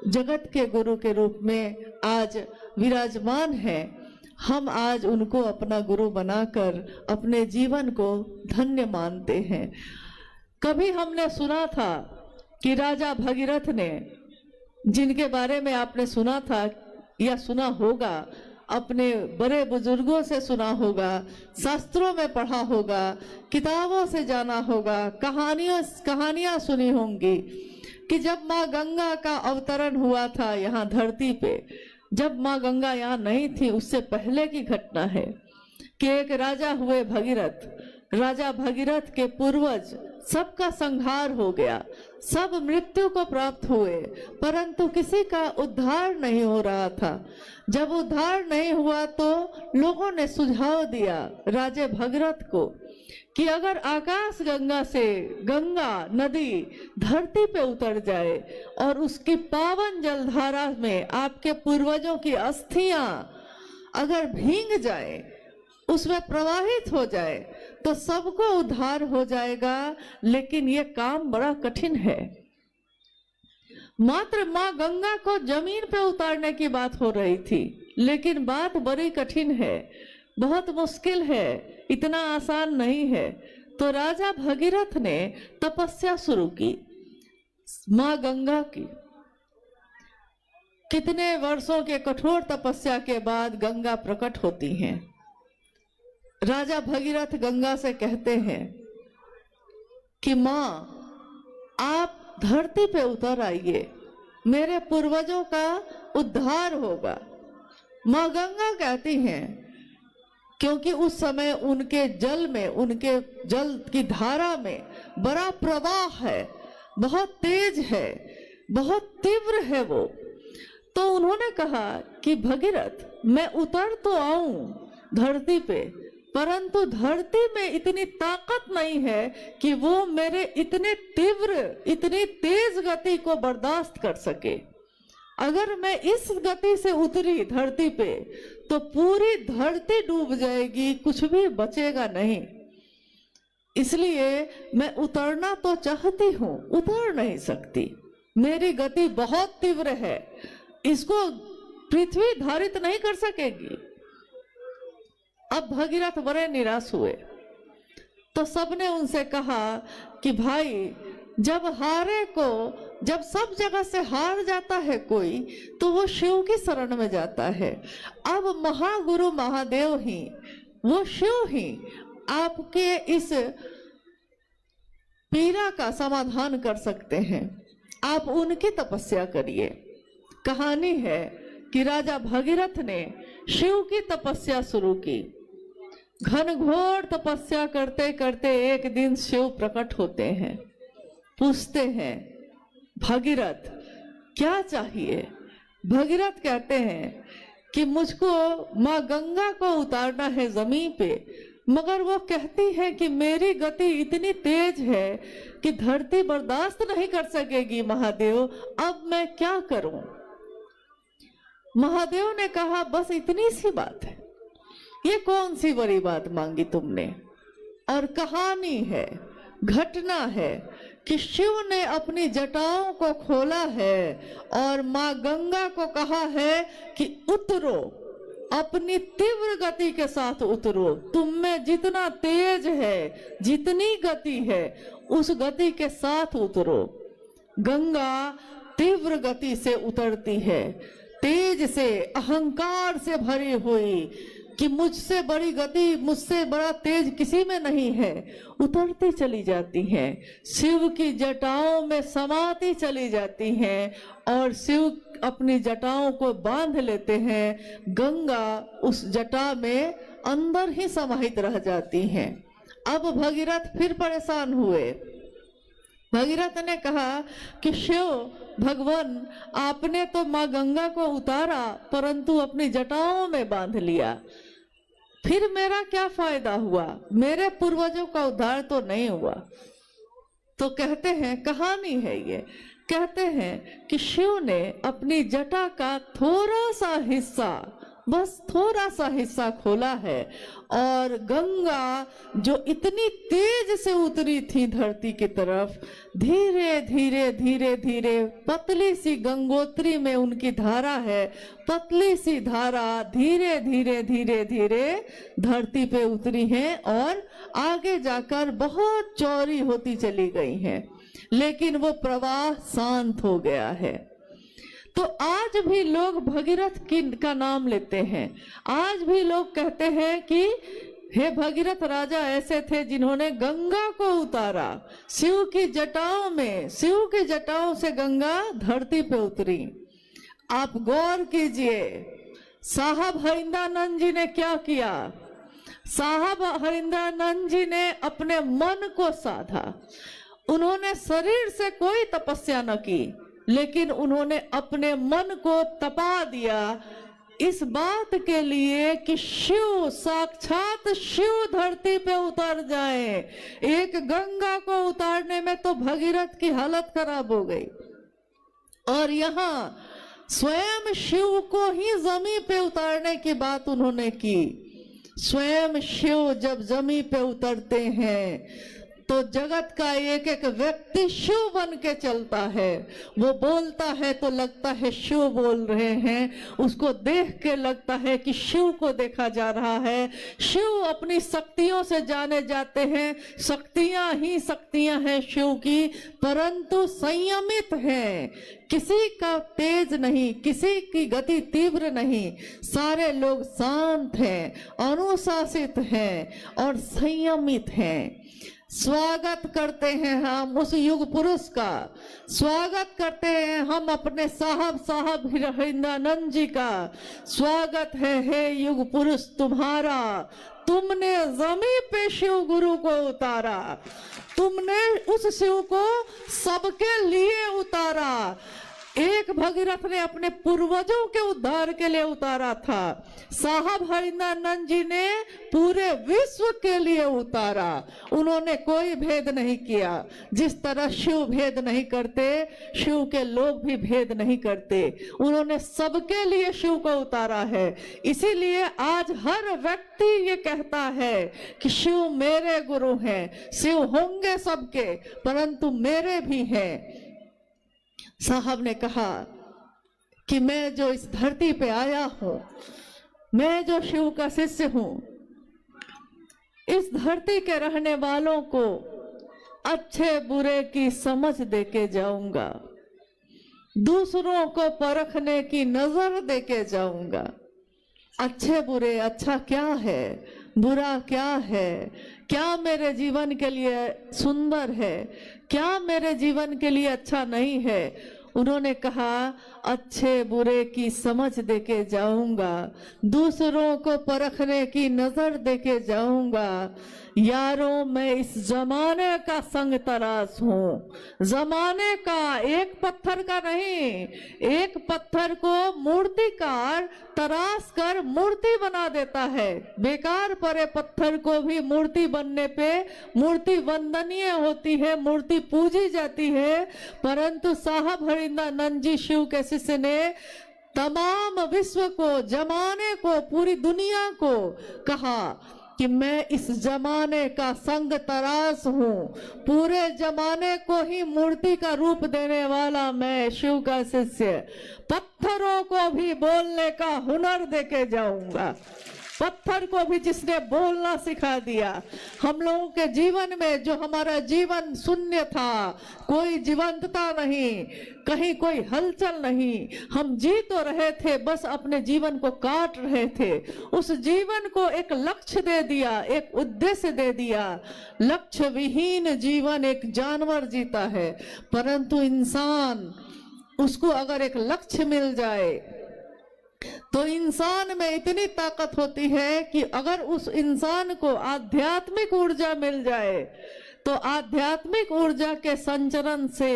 जगत के गुरु के रूप में आज विराजमान है, हम आज उनको अपना गुरु बनाकर अपने जीवन को धन्य मानते हैं। कभी हमने सुना था कि राजा भगीरथ ने, जिनके बारे में आपने सुना था या सुना होगा, अपने बड़े बुजुर्गों से सुना होगा, शास्त्रों में पढ़ा होगा, किताबों से जाना होगा, कहानियां सुनी होंगी कि जब माँ गंगा का अवतरण हुआ था यहाँ धरती पे, जब माँ गंगा यहाँ नहीं थी उससे पहले की घटना है कि एक राजा हुए भगीरथ। राजा भगीरथ के पूर्वज सबका संहार हो गया, सब मृत्यु को प्राप्त हुए, परंतु किसी का उद्धार नहीं हो रहा था। जब उद्धार नहीं हुआ तो लोगों ने सुझाव दिया राजा भगीरथ को कि अगर आकाश गंगा से गंगा नदी धरती पे उतर जाए और उसकी पावन जलधारा में आपके पूर्वजों की अस्थियां अगर भींग जाए, उसमें प्रवाहित हो जाए, तो सबको उद्धार हो जाएगा। लेकिन ये काम बड़ा कठिन है। मात्र माँ गंगा को जमीन पे उतारने की बात हो रही थी, लेकिन बात बड़ी कठिन है, बहुत मुश्किल है, इतना आसान नहीं है। तो राजा भगीरथ ने तपस्या शुरू की माँ गंगा की। कितने वर्षों के कठोर तपस्या के बाद गंगा प्रकट होती हैं। राजा भगीरथ गंगा से कहते हैं कि माँ आप धरती पे उतर आइए, मेरे पूर्वजों का उद्धार होगा। माँ गंगा कहती हैं, क्योंकि उस समय उनके जल में, उनके जल की धारा में बड़ा प्रवाह है, बहुत तेज है, बहुत तीव्र है वो। तो उन्होंने कहा कि भगीरथ मैं उतर तो आऊं धरती पे, परंतु धरती में इतनी ताकत नहीं है कि वो मेरे इतने तीव्र, इतनी तेज गति को बर्दाश्त कर सके। अगर मैं इस गति से उतरी धरती पे तो पूरी धरती डूब जाएगी, कुछ भी बचेगा नहीं। इसलिए मैं उतरना तो चाहती हूँ, उतर नहीं सकती, मेरी गति बहुत तीव्र है, इसको पृथ्वी धारित नहीं कर सकेगी। अब भगीरथ बड़े निराश हुए, तो सबने उनसे कहा कि भाई जब सब जगह से हार जाता है कोई तो वो शिव की शरण में जाता है। अब महागुरु महादेव ही, वो शिव ही आपके इस पीड़ा का समाधान कर सकते हैं, आप उनकी तपस्या करिए। कहानी है कि राजा भगीरथ ने शिव की तपस्या शुरू की। घनघोर तपस्या करते करते एक दिन शिव प्रकट होते हैं, पूछते हैं भगीरथ क्या चाहिए। भगीरथ कहते हैं कि मुझको माँ गंगा को उतारना है जमीन पे, मगर वो कहती है कि मेरी गति इतनी तेज है कि धरती बर्दाश्त नहीं कर सकेगी महादेव, अब मैं क्या करूं। महादेव ने कहा बस इतनी सी बात है, ये कौन सी बड़ी बात मांगी तुमने। और कहानी है, घटना है कि शिव ने अपनी जटाओं को खोला है और माँ गंगा को कहा है कि उतरो, अपनी तीव्र गति के साथ उतरो, तुम में जितना तेज है, जितनी गति है, उस गति के साथ उतरो। गंगा तीव्र गति से उतरती है, तेज से, अहंकार से भरी हुई कि मुझसे बड़ी गति, मुझसे बड़ा तेज किसी में नहीं है, उतरती चली जाती हैं, शिव की जटाओं में समाती चली जाती हैं और शिव अपनी जटाओं को बांध लेते हैं। गंगा उस जटा में अंदर ही समाहित रह जाती हैं। अब भगीरथ फिर परेशान हुए। भगीरथ ने कहा कि शिव भगवान, आपने तो माँ गंगा को उतारा परंतु अपनी जटाओं में बांध लिया, फिर मेरा क्या फायदा हुआ, मेरे पूर्वजों का उद्धार तो नहीं हुआ। तो कहते हैं, कहानी है ये, कहते हैं कि शिव ने अपनी जटा का थोड़ा सा हिस्सा, बस थोड़ा सा हिस्सा खोला है और गंगा जो इतनी तेज से उतरी थी धरती की तरफ, धीरे धीरे धीरे धीरे पतली सी गंगोत्री में उनकी धारा है, पतली सी धारा धीरे धीरे धीरे धीरे धरती पे उतरी है और आगे जाकर बहुत चौड़ी होती चली गई है, लेकिन वो प्रवाह शांत हो गया है। तो आज भी लोग भगीरथ का नाम लेते हैं, आज भी लोग कहते हैं कि हे भगीरथ राजा ऐसे थे जिन्होंने गंगा को उतारा, शिव की जटाओं में, शिव की जटाओं से गंगा धरती पे उतरी। आप गौर कीजिए साहब हरिंद्रानंद जी ने क्या किया। साहब हरिंद्रानंद जी ने अपने मन को साधा, उन्होंने शरीर से कोई तपस्या न की, लेकिन उन्होंने अपने मन को तपा दिया इस बात के लिए कि शिव, साक्षात शिव धरती पे उतर जाए। एक गंगा को उतारने में तो भगीरथ की हालत खराब हो गई और यहाँ स्वयं शिव को ही जमीन पे उतारने की बात उन्होंने की। स्वयं शिव जब जमीन पे उतरते हैं तो जगत का एक एक व्यक्ति शिव बन के चलता है। वो बोलता है तो लगता है शिव बोल रहे हैं, उसको देख के लगता है कि शिव को देखा जा रहा है। शिव अपनी शक्तियों से जाने जाते हैं, शक्तियां ही शक्तियां हैं शिव की, परंतु संयमित हैं, किसी का तेज नहीं, किसी की गति तीव्र नहीं, सारे लोग शांत हैं, अनुशासित हैं और संयमित हैं। स्वागत करते हैं हम उस युग पुरुष का, स्वागत करते हैं हम अपने साहब हरिंद्रानंद जी का। स्वागत है हे युग पुरुष तुम्हारा, तुमने जमीन पे शिव गुरु को उतारा, तुमने उस शिव को सबके लिए उतारा। एक भगीरथ ने अपने पूर्वजों के उद्धार के लिए उतारा था, साहब हरिनानंद जी ने पूरे विश्व के लिए उतारा। उन्होंने कोई भेद नहीं किया। जिस तरह शिव भेद नहीं करते, शिव के लोग भी भेद नहीं करते। उन्होंने सबके लिए शिव को उतारा है। इसीलिए आज हर व्यक्ति ये कहता है कि शिव मेरे गुरु हैं। शिव होंगे सबके, परंतु मेरे भी हैं। साहब ने कहा कि मैं जो इस धरती पे आया हूं, मैं जो शिव का शिष्य हूं, इस धरती के रहने वालों को अच्छे बुरे की समझ देके जाऊंगा, दूसरों को परखने की नजर देके जाऊंगा। अच्छे बुरे, अच्छा क्या है, बुरा क्या है, क्या मेरे जीवन के लिए सुंदर है, क्या मेरे जीवन के लिए अच्छा नहीं है। उन्होंने कहा अच्छे बुरे की समझ देके जाऊंगा, दूसरों को परखने की नजर देके जाऊंगा। यारों, मैं इस जमाने का संग तराश हूँ, जमाने का, एक पत्थर का नहीं। एक पत्थर को मूर्तिकार तराश कर मूर्ति बना देता है। बेकार पड़े पत्थर को भी मूर्ति बनने पे मूर्ति वंदनीय होती है, मूर्ति पूजी जाती है। परंतु साहब हरिनानंद जी शिव के शिष्य ने तमाम विश्व को, जमाने को, पूरी दुनिया को कहा कि मैं इस जमाने का संग तराश हूँ, पूरे जमाने को ही मूर्ति का रूप देने वाला मैं शिव का शिष्य। पत्थरों को भी बोलने का हुनर देके जाऊंगा। पत्थर को भी जिसने बोलना सिखा दिया। हम लोगों के जीवन में जो हमारा जीवन शून्य था, कोई जीवंतता नहीं, कहीं कोई हलचल नहीं, हम जी तो रहे थे, बस अपने जीवन को काट रहे थे। उस जीवन को एक लक्ष्य दे दिया, एक उद्देश्य दे दिया। लक्ष्य विहीन जीवन एक जानवर जीता है, परंतु इंसान, उसको अगर एक लक्ष्य मिल जाए तो इंसान में इतनी ताकत होती है कि अगर उस इंसान को आध्यात्मिक ऊर्जा मिल जाए तो आध्यात्मिक ऊर्जा के संचरण से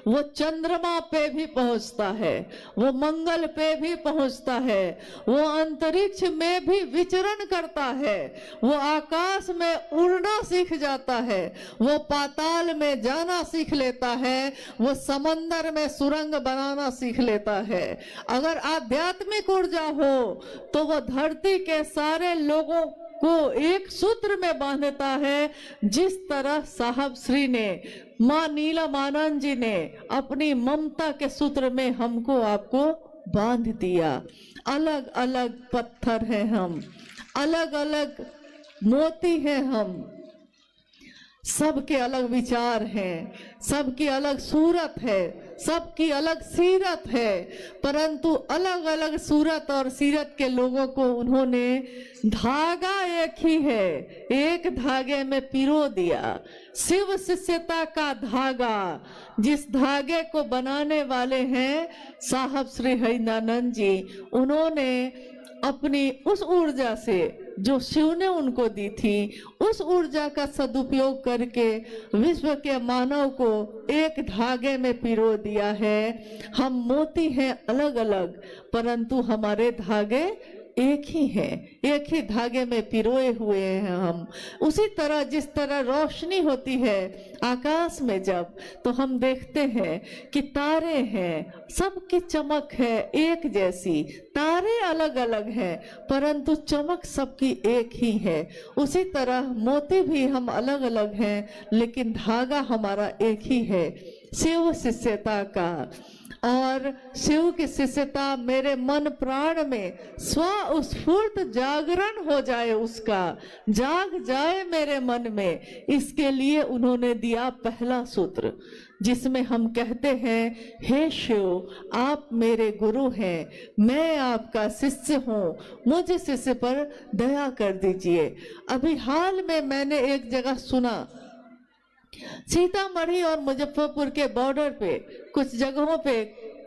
वो चंद्रमा पे भी पहुंचता है, वो मंगल पे भी पहुंचता है, वो अंतरिक्ष में भी विचरण करता है, वो आकाश में उड़ना सीख जाता है, वो पाताल में जाना सीख लेता है, वो समंदर में सुरंग बनाना सीख लेता है। अगर आध्यात्मिक ऊर्जा हो तो वो धरती के सारे लोगों को एक सूत्र में बांधता है। जिस तरह साहब श्री ने, माँ नीलमानंद जी ने अपनी ममता के सूत्र में हमको आपको बांध दिया। अलग अलग पत्थर हैं हम, अलग अलग मोती हैं हम, सबके अलग विचार हैं, सबकी अलग सूरत है, सबकी अलग सीरत है, परंतु अलग अलग सूरत और सीरत के लोगों को उन्होंने धागा एक ही है, एक धागे में पिरो दिया। शिव शिष्यता का धागा, जिस धागे को बनाने वाले हैं साहब श्री हरिनानंद जी, उन्होंने अपनी उस ऊर्जा से जो शिव ने उनको दी थी, उस ऊर्जा का सदुपयोग करके विश्व के मानव को एक धागे में पिरो दिया है। हम मोती हैं अलग अलग, परंतु हमारे धागे एक ही हैं, एक ही धागे में पिरोए हुए हैं हम। उसी तरह जिस तरह रोशनी होती है आकाश में जब, तो हम देखते हैं कि तारे हैं, सबकी चमक है एक जैसी, तारे अलग अलग हैं परंतु चमक सबकी एक ही है। उसी तरह मोती भी हम अलग अलग हैं लेकिन धागा हमारा एक ही है, शिव शिष्यता का। और शिव की शिष्यता मेरे मन प्राण में स्वस्फूर्त जागरण हो जाए, उसका जाग जाए मेरे मन में। इसके लिए उन्होंने दिया पहला सूत्र, जिसमें हम कहते हैं, हे शिव आप मेरे गुरु हैं, मैं आपका शिष्य हूँ, मुझ शिष्य पर दया कर दीजिए। अभी हाल में मैंने एक जगह सुना, सीतामढ़ी और मुजफ्फरपुर के बॉर्डर पे कुछ जगहों पे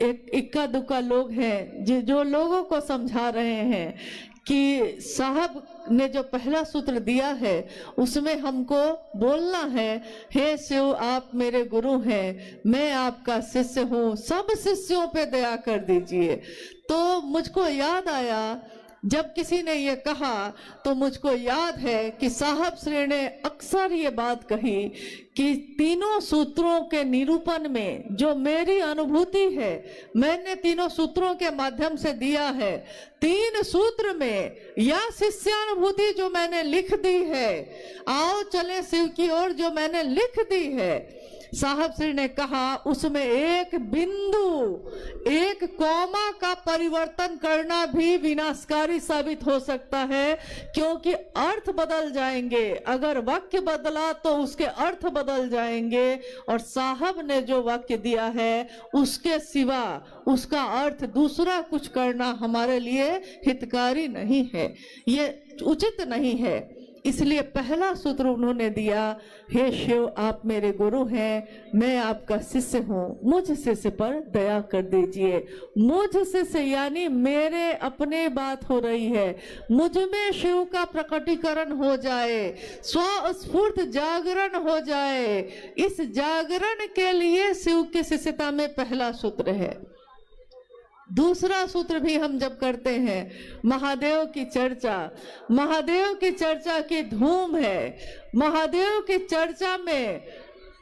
एक इक्का दुक्का लोग हैं जो लोगों को समझा रहे हैं कि साहब ने जो पहला सूत्र दिया है उसमें हमको बोलना है, हे शिव आप मेरे गुरु हैं, मैं आपका शिष्य हूँ, सब शिष्यों पे दया कर दीजिए। तो मुझको याद आया, जब किसी ने ये कहा तो मुझको याद है कि साहब श्री ने अक्सर ये बात कही कि तीनों सूत्रों के निरूपण में जो मेरी अनुभूति है, मैंने तीनों सूत्रों के माध्यम से दिया है, तीन सूत्र में या शिष्यानुभूति जो मैंने लिख दी है, आओ चले शिव की ओर जो मैंने लिख दी है, साहब श्री ने कहा उसमें एक बिंदु, एक कॉमा का परिवर्तन करना भी विनाशकारी साबित हो सकता है, क्योंकि अर्थ बदल जाएंगे। अगर वाक्य बदला तो उसके अर्थ बदल जाएंगे, और साहब ने जो वाक्य दिया है उसके सिवा उसका अर्थ दूसरा कुछ करना हमारे लिए हितकारी नहीं है, ये उचित नहीं है। इसलिए पहला सूत्र उन्होंने दिया, हे शिव आप मेरे गुरु हैं, मैं आपका शिष्य हूँ, मुझ शिष्य पर दया कर दीजिए। मुझ शिष्य यानी मेरे अपने बात हो रही है, मुझ में शिव का प्रकटीकरण हो जाए, स्वस्फूर्त जागरण हो जाए। इस जागरण के लिए शिव की शिष्यता में पहला सूत्र है। दूसरा सूत्र भी हम जब करते हैं, महादेव की चर्चा, महादेव की चर्चा की धूम है। महादेव की चर्चा में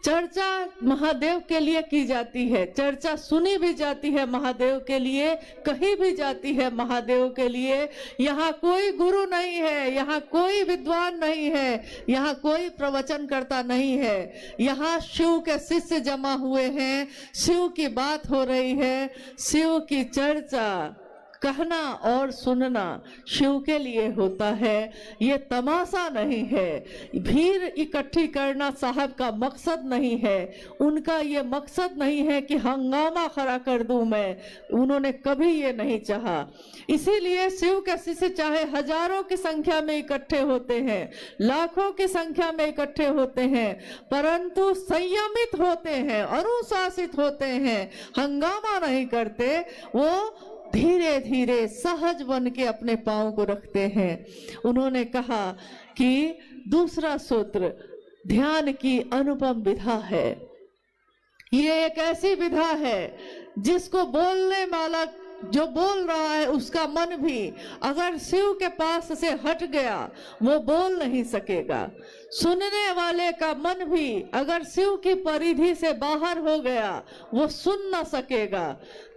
चर्चा महादेव के लिए की जाती है, चर्चा सुनी भी जाती है महादेव के लिए, कही भी जाती है महादेव के लिए। यहाँ कोई गुरु नहीं है, यहाँ कोई विद्वान नहीं है, यहाँ कोई प्रवचन करता नहीं है, यहाँ शिव के शिष्य जमा हुए हैं, शिव की बात हो रही है। शिव की चर्चा कहना और सुनना शिव के लिए होता है, ये तमाशा नहीं है। भीड़ इकट्ठी करना साहब का मकसद नहीं है, उनका ये मकसद नहीं है कि हंगामा खड़ा कर दूं मैं, उन्होंने कभी ये नहीं चाहा। इसीलिए शिव के शिष्य चाहे हजारों की संख्या में इकट्ठे होते हैं, लाखों की संख्या में इकट्ठे होते हैं, परंतु संयमित होते हैं, अनुशासित होते हैं, हंगामा नहीं करते, वो धीरे धीरे सहज बन के अपने पांव को रखते हैं। उन्होंने कहा कि दूसरा सूत्र ध्यान की अनुपम विधा है। ये एक ऐसी विधा है जिसको बोलने वाला जो बोल रहा है उसका मन भी अगर शिव के पास से हट गया वो बोल नहीं सकेगा। सुनने वाले का मन भी अगर शिव की परिधि से बाहर हो गया वो सुन ना सकेगा।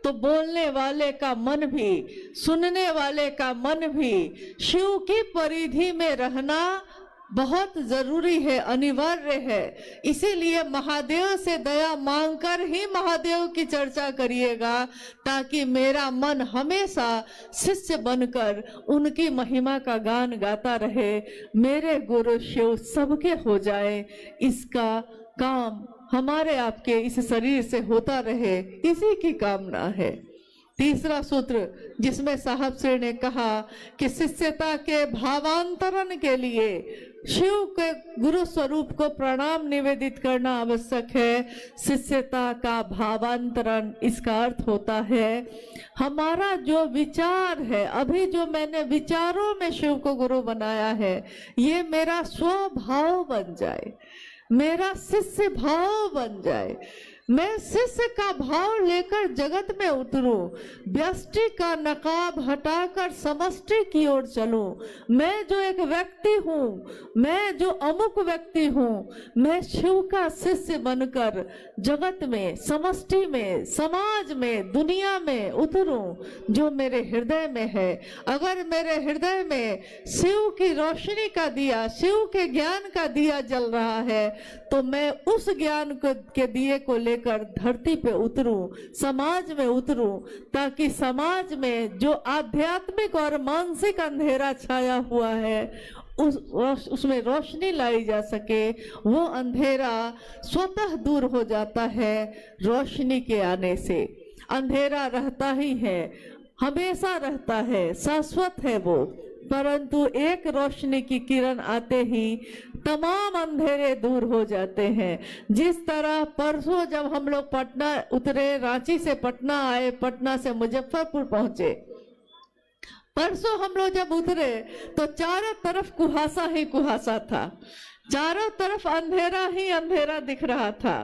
तो बोलने वाले का मन भी, सुनने वाले का मन भी शिव की परिधि में रहना बहुत जरूरी है, अनिवार्य है। इसीलिए महादेव से दया मांगकर ही महादेव की चर्चा करिएगा, ताकि मेरा मन हमेशा शिष्य बनकर उनकी महिमा का गान गाता रहे, मेरे गुरु शिव सबके हो जाए, इसका काम हमारे आपके इस शरीर से होता रहे, इसी की कामना है। तीसरा सूत्र जिसमें साहब श्री ने कहा कि शिष्यता के भावांतरण के लिए शिव के गुरु स्वरूप को प्रणाम निवेदित करना आवश्यक है। शिष्यता का भावांतरण, इसका अर्थ होता है हमारा जो विचार है, अभी जो मैंने विचारों में शिव को गुरु बनाया है, ये मेरा स्वभाव बन जाए, मेरा शिष्य भाव बन जाए, मैं शिष्य का भाव लेकर जगत में उतरूं, व्यष्टि का नकाब हटाकर समष्टि की ओर चलूं। मैं जो एक व्यक्ति हूँ, मैं जो अमुक व्यक्ति हूँ, मैं शिव का शिष्य बनकर जगत में, समष्टि में, समाज में, दुनिया में उतरूं जो मेरे हृदय में है। अगर मेरे हृदय में शिव की रोशनी का दिया, शिव के ज्ञान का दिया जल रहा है, तो मैं उस ज्ञान के दिए को लेकर धरती पे उतरूं, समाज में उतरूं, ताकि समाज में जो आध्यात्मिक और मानसिक अंधेरा छाया हुआ है उसमें रोशनी लाई जा सके। वो अंधेरा स्वतः दूर हो जाता है रोशनी के आने से। अंधेरा रहता ही है, हमेशा रहता है, शाश्वत है वो, परंतु एक रोशनी की किरण आते ही तमाम अंधेरे दूर हो जाते हैं। जिस तरह परसों जब हम लोग पटना उतरे, रांची से पटना आए, पटना से मुजफ्फरपुर पहुंचे, परसों हम लोग जब उतरे तो चारों तरफ कुहासा ही कुहासा था, चारों तरफ अंधेरा ही अंधेरा दिख रहा था।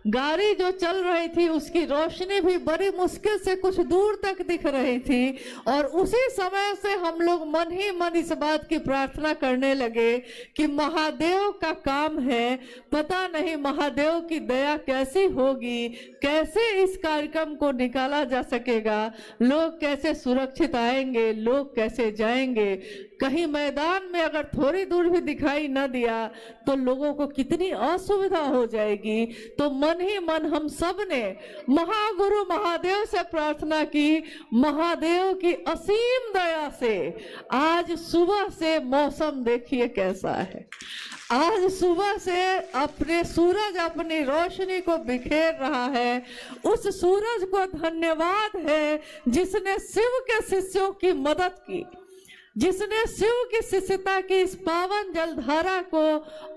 गाड़ी जो चल रही थी उसकी रोशनी भी बड़ी मुश्किल से कुछ दूर तक दिख रही थी। और उसी समय से हम लोग मन ही मन इस बात की प्रार्थना करने लगे कि महादेव का काम है, पता नहीं महादेव की दया कैसी होगी, कैसे इस कार्यक्रम को निकाला जा सकेगा, लोग कैसे सुरक्षित आएंगे, लोग कैसे जाएंगे। कहीं मैदान में अगर थोड़ी दूर भी दिखाई न दिया तो लोगों को कितनी असुविधा हो जाएगी। तो मन ही मन हम सब ने महागुरु महादेव से प्रार्थना की। महादेव की असीम दया से आज सुबह से मौसम देखिए कैसा है। आज सुबह से अपने सूरज अपनी रोशनी को बिखेर रहा है। उस सूरज को धन्यवाद है जिसने शिव के शिष्यों की मदद की, जिसने शिव की शिष्यता की इस पावन जलधारा को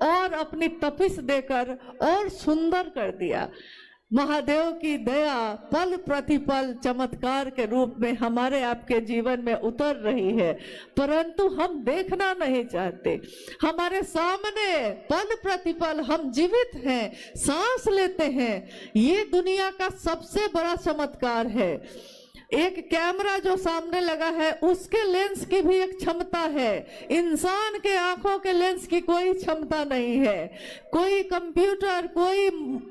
और अपनी तपिश देकर और सुंदर कर दिया। महादेव की दया पल प्रतिपल चमत्कार के रूप में हमारे आपके जीवन में उतर रही है, परंतु हम देखना नहीं चाहते। हमारे सामने पल प्रतिपल हम जीवित हैं, सांस लेते हैं। ये दुनिया का सबसे बड़ा चमत्कार है। एक कैमरा जो सामने लगा है उसके लेंस की भी एक क्षमता है, इंसान के आंखों के लेंस की कोई क्षमता नहीं है। कोई कंप्यूटर, कोई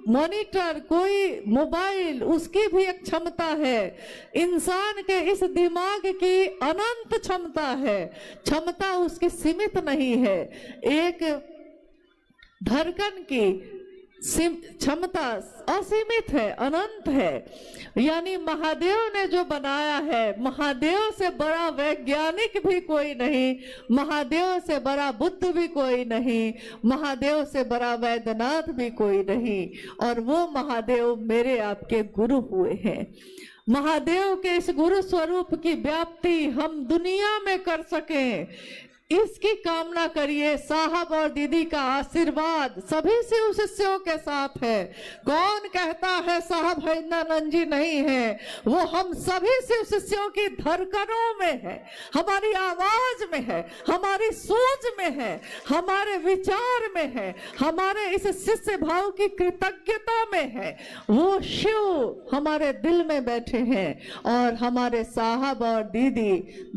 मॉनिटर, कोई मोबाइल, उसकी भी एक क्षमता है। इंसान के इस दिमाग की अनंत क्षमता है, क्षमता उसकी सीमित नहीं है। एक धड़कन की क्षमता असीमित है, अनंत है। यानी महादेव ने जो बनाया है, महादेव से बड़ा वैज्ञानिक भी कोई नहीं, महादेव से बड़ा बुद्ध भी कोई नहीं, महादेव से बड़ा वैद्यनाथ भी कोई नहीं। और वो महादेव मेरे आपके गुरु हुए हैं। महादेव के इस गुरु स्वरूप की व्याप्ति हम दुनिया में कर सकें, इसकी कामना करिए। साहब और दीदी का आशीर्वाद सभी शिव शिष्यों के साथ है। कौन कहता है साहब हरिंद्रानंद जी नहीं है? वो हम सभी शिव शिष्यों की धड़कनों में है, हमारी आवाज में है, हमारी सोच में है, हमारे विचार में है, हमारे इस शिष्य भाव की कृतज्ञता में है। वो शिव हमारे दिल में बैठे हैं और हमारे साहब और दीदी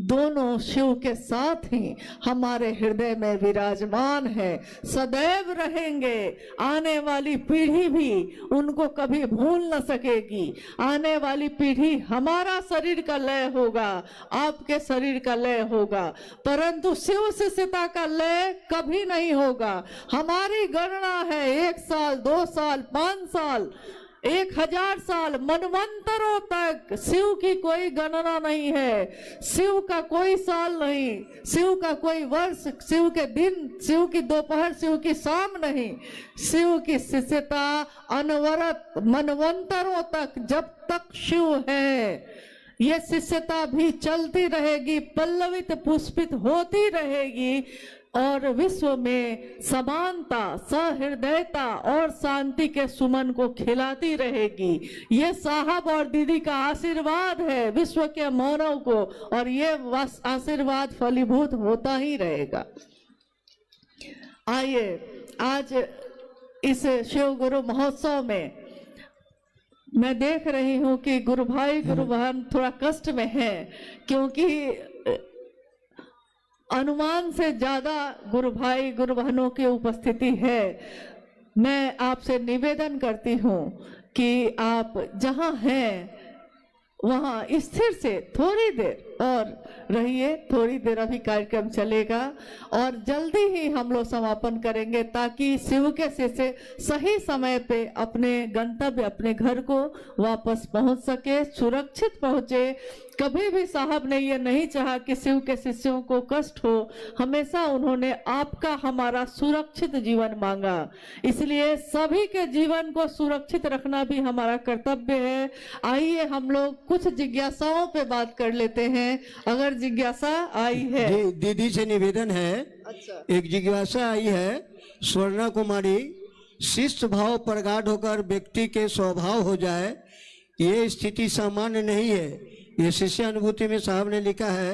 दोनों शिव के साथ ही हमारे हृदय में विराजमान है, सदैव रहेंगे। आने वाली पीढ़ी भी उनको कभी भूल न सकेगी। आने वाली पीढ़ी, हमारा शरीर का लय होगा, आपके शरीर का लय होगा, परंतु शिव शिष्यता का लय कभी नहीं होगा। हमारी गणना है 1 साल, 2 साल, 5 साल, 1000 साल, मनवंतरों तक शिव की कोई गणना नहीं है। शिव का कोई साल नहीं, शिव का कोई वर्ष, शिव के दिन, शिव की दोपहर, शिव की शाम नहीं। शिव की शिष्यता अनवरत मनवंतरों तक, जब तक शिव है ये शिष्यता भी चलती रहेगी, पल्लवित पुष्पित होती रहेगी और विश्व में समानता, सहृदयता और शांति के सुमन को खिलाती रहेगी। ये साहब और दीदी का आशीर्वाद है विश्व के मानव को, और ये आशीर्वाद फलीभूत होता ही रहेगा। आइए आज इस शिव गुरु महोत्सव में मैं देख रही हूँ कि गुरु भाई गुरु बहन थोड़ा कष्ट में है, क्योंकि अनुमान से ज्यादा गुरु भाई गुरु बहनों की उपस्थिति है। मैं आपसे निवेदन करती हूँ कि आप जहाँ हैं वहाँ स्थिर से थोड़ी देर और रहिए। थोड़ी देर अभी कार्यक्रम चलेगा और जल्दी ही हम लोग समापन करेंगे, ताकि शिव के शिष्य सही समय पे अपने गंतव्य, अपने घर को वापस पहुंच सके, सुरक्षित पहुंचे। कभी भी साहब ने ये नहीं चाहा कि शिव के शिष्यों को कष्ट हो, हमेशा उन्होंने आपका हमारा सुरक्षित जीवन मांगा। इसलिए सभी के जीवन को सुरक्षित रखना भी हमारा कर्तव्य है। आइए हम लोग कुछ जिज्ञासाओं पे बात कर लेते हैं, अगर जिज्ञासा आई है। जी, दीदी से निवेदन है। अच्छा, एक जिज्ञासा आई है। स्वर्णा कुमारी, शिष्ट भाव प्रगाढ़ होकर व्यक्ति के स्वभाव हो जाए, ये स्थिति सामान्य नहीं है। ये शिष्य अनुभूति में साहब ने लिखा है,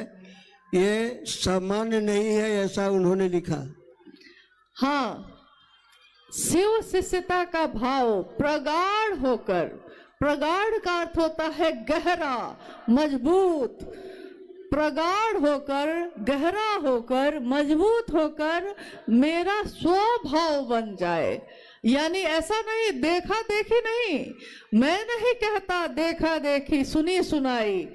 ये सामान्य नहीं है, ऐसा उन्होंने लिखा। हाँ, शिव शिष्यता का भाव प्रगाढ़ होकर, प्रगाढ़ का अर्थ होता है गहरा, मजबूत, प्रगाढ़ होकर, गहरा होकर, मजबूत होकर मेरा स्वभाव बन जाए। यानी ऐसा नहीं देखा देखी नहीं, मैं नहीं कहता देखा देखी सुनी सुनाई,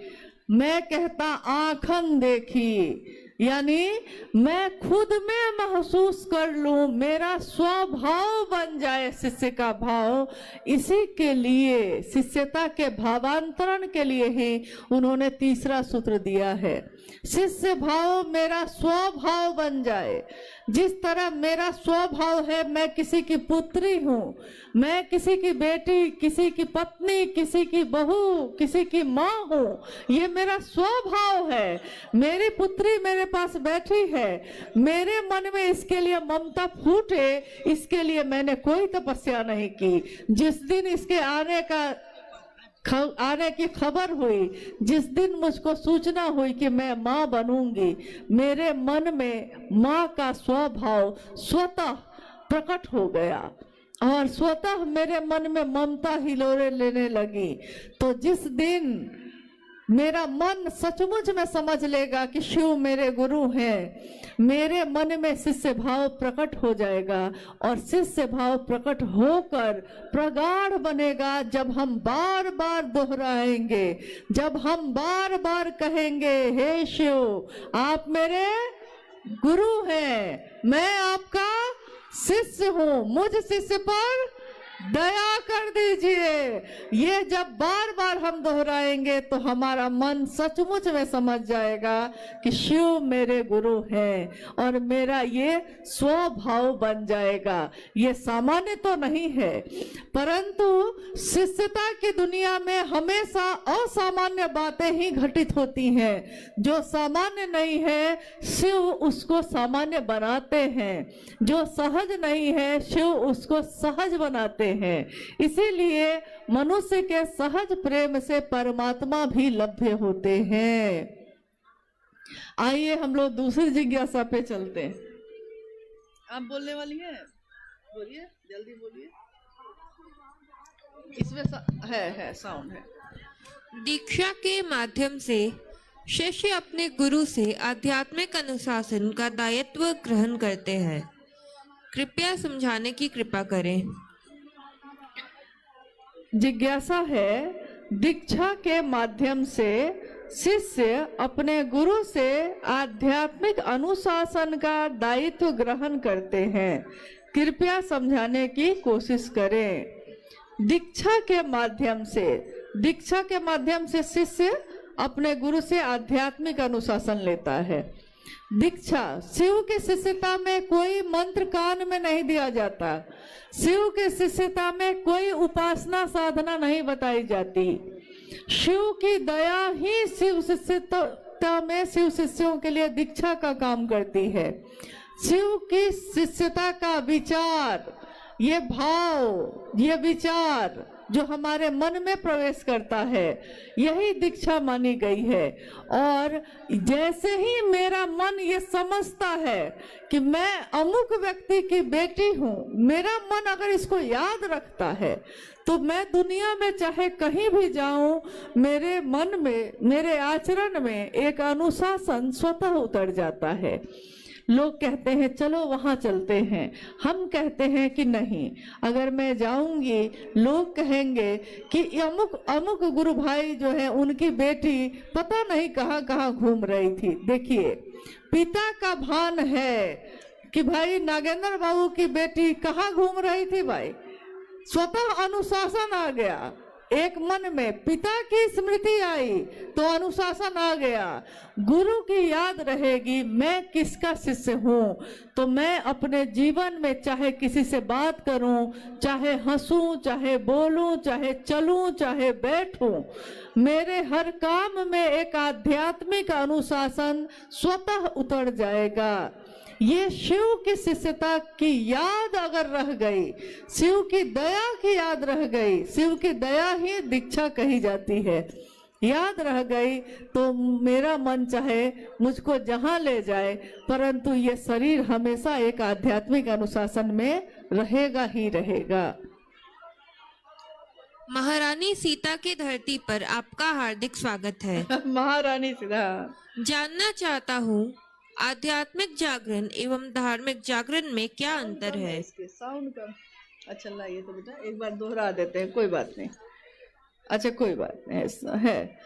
मैं कहता आंखन देखी, यानी मैं खुद में महसूस कर लूं, मेरा स्वभाव बन जाए शिष्य का भाव। इसी के लिए, शिष्यता के भावांतरण के लिए ही उन्होंने तीसरा सूत्र दिया है, शिष्य भाव मेरा स्वभाव बन जाए। जिस तरह मेरा स्वभाव है, मैं किसी की पुत्री हूँ, मैं किसी की बेटी, किसी की पत्नी, किसी की बहू, किसी की माँ हूँ, ये मेरा स्वभाव है। मेरी पुत्री मेरे पास बैठी है, मेरे मन में इसके लिए ममता फूटे, इसके लिए मैंने कोई तपस्या नहीं की। जिस दिन इसके आने की खबर हुई, जिस दिन मुझको सूचना हुई कि मैं माँ बनूंगी, मेरे मन में माँ का स्वभाव स्वतः प्रकट हो गया और स्वतः मेरे मन में ममता हिलोरे लेने लगी। तो जिस दिन मेरा मन सचमुच में समझ लेगा कि शिव मेरे गुरु हैं, मेरे मन में शिष्य भाव प्रकट हो जाएगा और शिष्य भाव प्रकट होकर प्रगाढ़ बनेगा। जब हम बार बार दोहराएंगे, जब हम बार बार कहेंगे, हे शिव आप मेरे गुरु हैं, मैं आपका शिष्य हूँ, मुझ शिष्य पर दया कर दीजिए। ये जब बार बार हम दोहराएंगे तो हमारा मन सचमुच में समझ जाएगा कि शिव मेरे गुरु हैं और मेरा ये स्वभाव बन जाएगा। ये सामान्य तो नहीं है, परंतु शिष्यता की दुनिया में हमेशा असामान्य बातें ही घटित होती हैं। जो सामान्य नहीं है, शिव उसको सामान्य बनाते हैं। जो सहज नहीं है, शिव उसको सहज बनाते हैं। इसीलिए मनुष्य के सहज प्रेम से परमात्मा भी लभ्य होते हैं। आइए हम लोग दूसरी जिज्ञासा पे चलते हैं। आप बोलने वाली हैं? बोलिए, जल्दी बोलिए। इसमें है साउंड है। दीक्षा के माध्यम से शिष्य अपने गुरु से आध्यात्मिक अनुशासन का दायित्व ग्रहण करते हैं। कृपया समझाने की कृपा करें। जिज्ञासा है, दीक्षा के माध्यम से शिष्य अपने गुरु से आध्यात्मिक अनुशासन का दायित्व ग्रहण करते हैं। कृपया समझाने की कोशिश करें। दीक्षा के माध्यम से शिष्य अपने गुरु से आध्यात्मिक अनुशासन लेता है। दीक्षा, शिव के शिष्यता में कोई मंत्र कान में नहीं दिया जाता। शिव के शिष्यता में कोई उपासना साधना नहीं बताई जाती। शिव की दया ही शिव शिष्यता में शिव शिष्यों के लिए दीक्षा का काम करती है। शिव की शिष्यता का विचार, ये भाव, ये विचार जो हमारे मन में प्रवेश करता है, यही दीक्षा मानी गई है। और जैसे ही मेरा मन ये समझता है कि मैं अमुक व्यक्ति की बेटी हूँ, मेरा मन अगर इसको याद रखता है तो मैं दुनिया में चाहे कहीं भी जाऊं, मेरे मन में, मेरे आचरण में एक अनुशासन स्वतः उतर जाता है। लोग कहते हैं चलो वहां चलते हैं, हम कहते हैं कि नहीं, अगर मैं जाऊंगी लोग कहेंगे कि अमुक अमुक गुरु भाई जो है उनकी बेटी पता नहीं कहाँ कहाँ घूम रही थी। देखिए, पिता का भान है कि भाई नागेंद्र बाबू की बेटी कहाँ घूम रही थी, भाई स्वतः अनुशासन आ गया। एक मन में पिता की स्मृति आई तो अनुशासन आ गया। गुरु की याद रहेगी मैं किसका शिष्य हूँ, तो मैं अपने जीवन में चाहे किसी से बात करूं, चाहे हंसूं, चाहे बोलूं, चाहे चलूं, चाहे बैठूं, मेरे हर काम में एक आध्यात्मिक अनुशासन स्वतः उतर जाएगा। ये शिव की शिष्यता की याद अगर रह गई, शिव की दया की याद रह गई, शिव की दया ही दीक्षा कही जाती है। याद रह गई तो मेरा मन चाहे मुझको जहां ले जाए, परंतु ये शरीर हमेशा एक आध्यात्मिक अनुशासन में रहेगा ही रहेगा। महारानी सीता की धरती पर आपका हार्दिक स्वागत है। महारानी सीता, जानना चाहता हूँ आध्यात्मिक जागरण एवं धार्मिक जागरण में क्या अंतर है? इसके साउंड का अच्छा ये तो बेटा एक बार दोहरा देते हैं, कोई बात नहीं। अच्छा कोई बात नहीं, ऐसा है।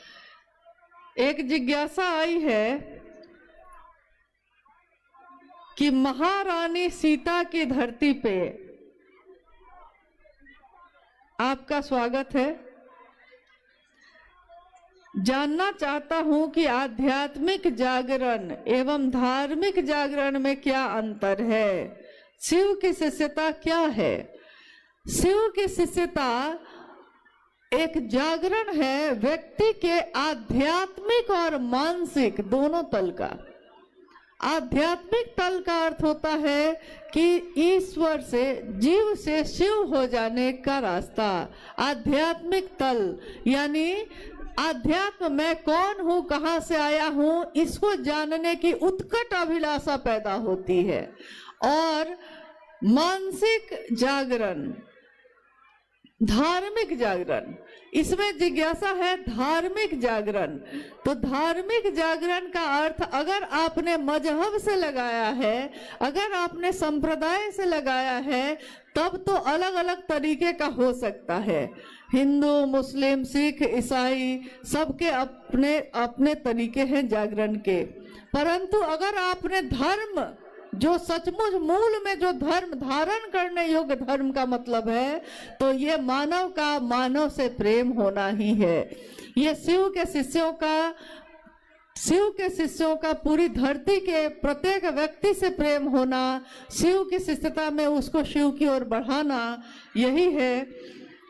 एक जिज्ञासा आई है कि महारानी सीता की धरती पे आपका स्वागत है। जानना चाहता हूं कि आध्यात्मिक जागरण एवं धार्मिक जागरण में क्या अंतर है। शिव की शिष्यता क्या है? शिव की शिष्यता एक जागरण है व्यक्ति के आध्यात्मिक और मानसिक दोनों तल का। आध्यात्मिक तल का अर्थ होता है कि ईश्वर से, जीव से शिव हो जाने का रास्ता। आध्यात्मिक तल यानी आध्यात्म मैं कौन हूँ, कहाँ से आया हूँ, इसको जानने की उत्कट अभिलाषा पैदा होती है। और मानसिक जागरण, धार्मिक जागरण, इसमें जिज्ञासा है धार्मिक जागरण। तो धार्मिक जागरण का अर्थ अगर आपने मजहब से लगाया है, अगर आपने संप्रदाय से लगाया है, तब तो अलग अलग तरीके का हो सकता है। हिंदू, मुस्लिम, सिख, ईसाई सबके अपने अपने तरीके हैं जागरण के। परंतु अगर आपने धर्म, जो सचमुच मूल में जो धर्म धारण करने योग्य धर्म का मतलब है, तो ये मानव का मानव से प्रेम होना ही है। ये शिव के शिष्यों का पूरी धरती के प्रत्येक व्यक्ति से प्रेम होना, शिव की शिष्यता में उसको शिव की ओर बढ़ाना, यही है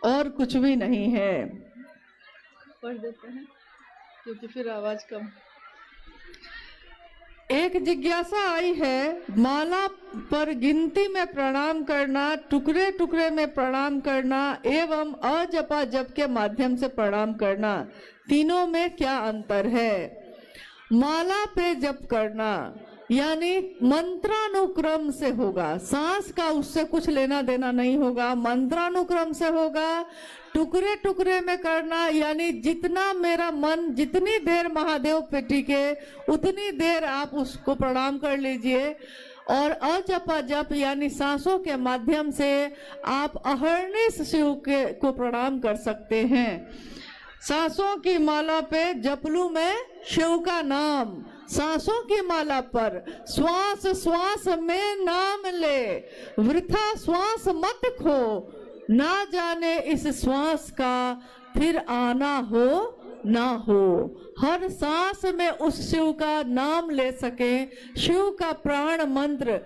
और कुछ भी नहीं है। पढ़ देते हैं क्योंकि फिर आवाज कम। एक जिज्ञासा आई है, माला पर गिनती में प्रणाम करना, टुकड़े टुकड़े में प्रणाम करना एवं अजपा जप के माध्यम से प्रणाम करना, तीनों में क्या अंतर है? माला पे जप करना यानी मंत्रानुक्रम से होगा, सांस का उससे कुछ लेना देना नहीं होगा, मंत्रानुक्रम से होगा। टुकड़े टुकड़े में करना यानी जितना मेरा मन जितनी देर महादेव पे टिके उतनी देर आप उसको प्रणाम कर लीजिए। और अजपा जप यानी सांसों के माध्यम से आप अहर्निश शिव के को प्रणाम कर सकते हैं। सांसों की माला पे जपलू में शिव का नाम, सांसों की माला पर श्वास श्वास में नाम ले, वृथा श्वास मत खो, ना जाने इस श्वास का फिर आना हो ना हो। हर सांस में उस शिव का नाम ले सके, शिव का प्राण मंत्र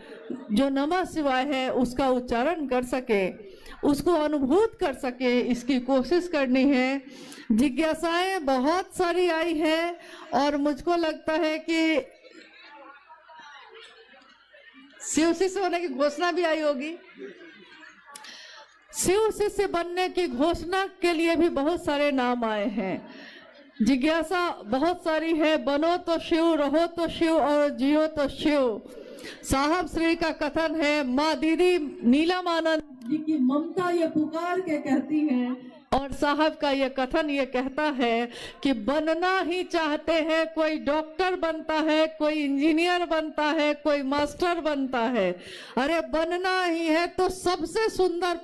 जो नमः शिवाय है उसका उच्चारण कर सके, उसको अनुभूत कर सके, इसकी कोशिश करनी है। जिज्ञासाएं बहुत सारी आई है और मुझको लगता है कि शिव शिष्य होने की घोषणा भी आई होगी। शिव शिष्य बनने की घोषणा के लिए भी बहुत सारे नाम आए हैं। जिज्ञासा बहुत सारी है, बनो तो शिव, रहो तो शिव और जियो तो शिव। साहब श्री का कथन है, माँ दीदी नीलम आनंद जी की ममता ये पुकार के कहती हैं। और साहब का ये कथन ये कहता है कि बनना ही चाहते हैं, कोई डॉक्टर बनता है, कोई इंजीनियर बनता है, कोई मास्टर बनता है। अरे बनना ही है तो सबसे सुंदर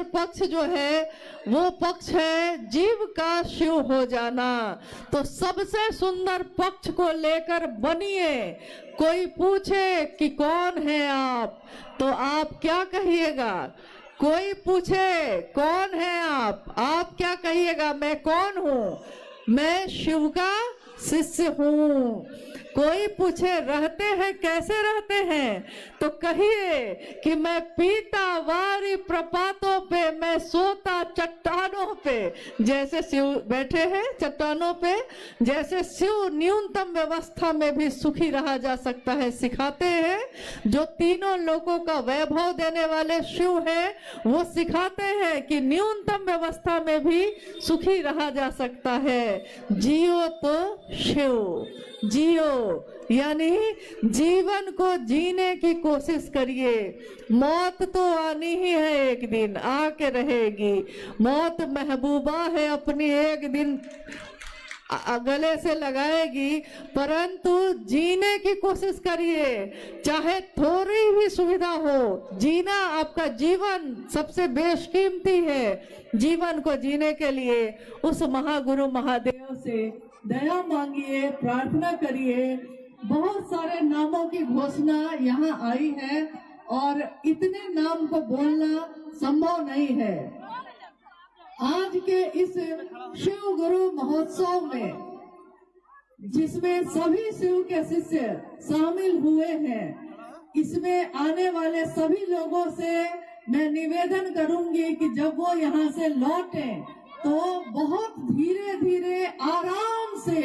पक्ष जो है वो पक्ष है जीव का शिव हो जाना। तो सबसे सुंदर पक्ष को लेकर बनिए। कोई पूछे कि कौन है आप, तो आप क्या कहिएगा? कोई पूछे कौन है आप क्या कहिएगा? मैं कौन हूँ? मैं शिव का शिष्य हूँ। कोई पूछे रहते हैं कैसे रहते हैं, तो कहिए कि मैं पीता वारी प्रपातों पे, मैं सोता चट्टानों पे। जैसे शिव बैठे हैं चट्टानों पे, जैसे शिव न्यूनतम व्यवस्था में भी सुखी रहा जा सकता है सिखाते हैं। जो तीनों लोगों का वैभव देने वाले शिव हैं, वो सिखाते हैं कि न्यूनतम व्यवस्था में भी सुखी रहा जा सकता है। जियो तो शिव, जियो यानी जीवन को जीने की कोशिश करिए। मौत तो आनी ही है, एक दिन आके रहेगी। मौत महबूबा है, अपनी एक दिन गले से लगाएगी, परंतु जीने की कोशिश करिए। चाहे थोड़ी भी सुविधा हो, जीना आपका जीवन सबसे बेशकीमती है। जीवन को जीने के लिए उस महागुरु महादेव से दया मांगिए, प्रार्थना करिए। बहुत सारे नामों की घोषणा यहाँ आई है और इतने नाम को बोलना संभव नहीं है। आज के इस शिव गुरु महोत्सव में, जिसमें सभी शिव के शिष्य शामिल हुए हैं, इसमें आने वाले सभी लोगों से मैं निवेदन करूंगी कि जब वो यहाँ से लौटें तो बहुत धीरे धीरे आराम से,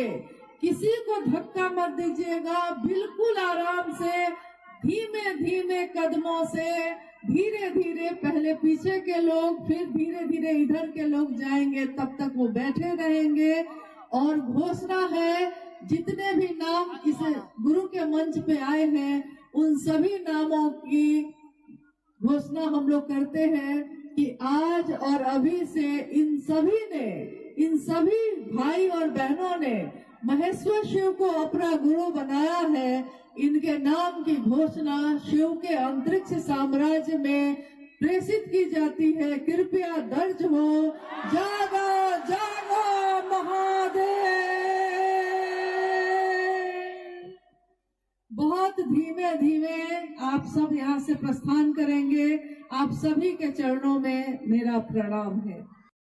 किसी को धक्का मत दीजिएगा, बिल्कुल आराम से, धीमे धीमे कदमों से, धीरे धीरे पहले पीछे के लोग, फिर धीरे धीरे इधर के लोग जाएंगे, तब तक वो बैठे रहेंगे। और घोषणा है, जितने भी नाम इस गुरु के मंच पे आए हैं, उन सभी नामों की घोषणा हम लोग करते हैं कि आज और अभी से इन सभी भाई और बहनों ने महेश्वर शिव को अपना गुरु बनाया है। इनके नाम की घोषणा शिव के अंतरिक्ष साम्राज्य में प्रेषित की जाती है। कृपया दर्ज हो। जागो जागो महादेव। बहुत धीमे धीमे आप सब यहाँ से प्रस्थान करेंगे। आप सभी के चरणों में मेरा प्रणाम है।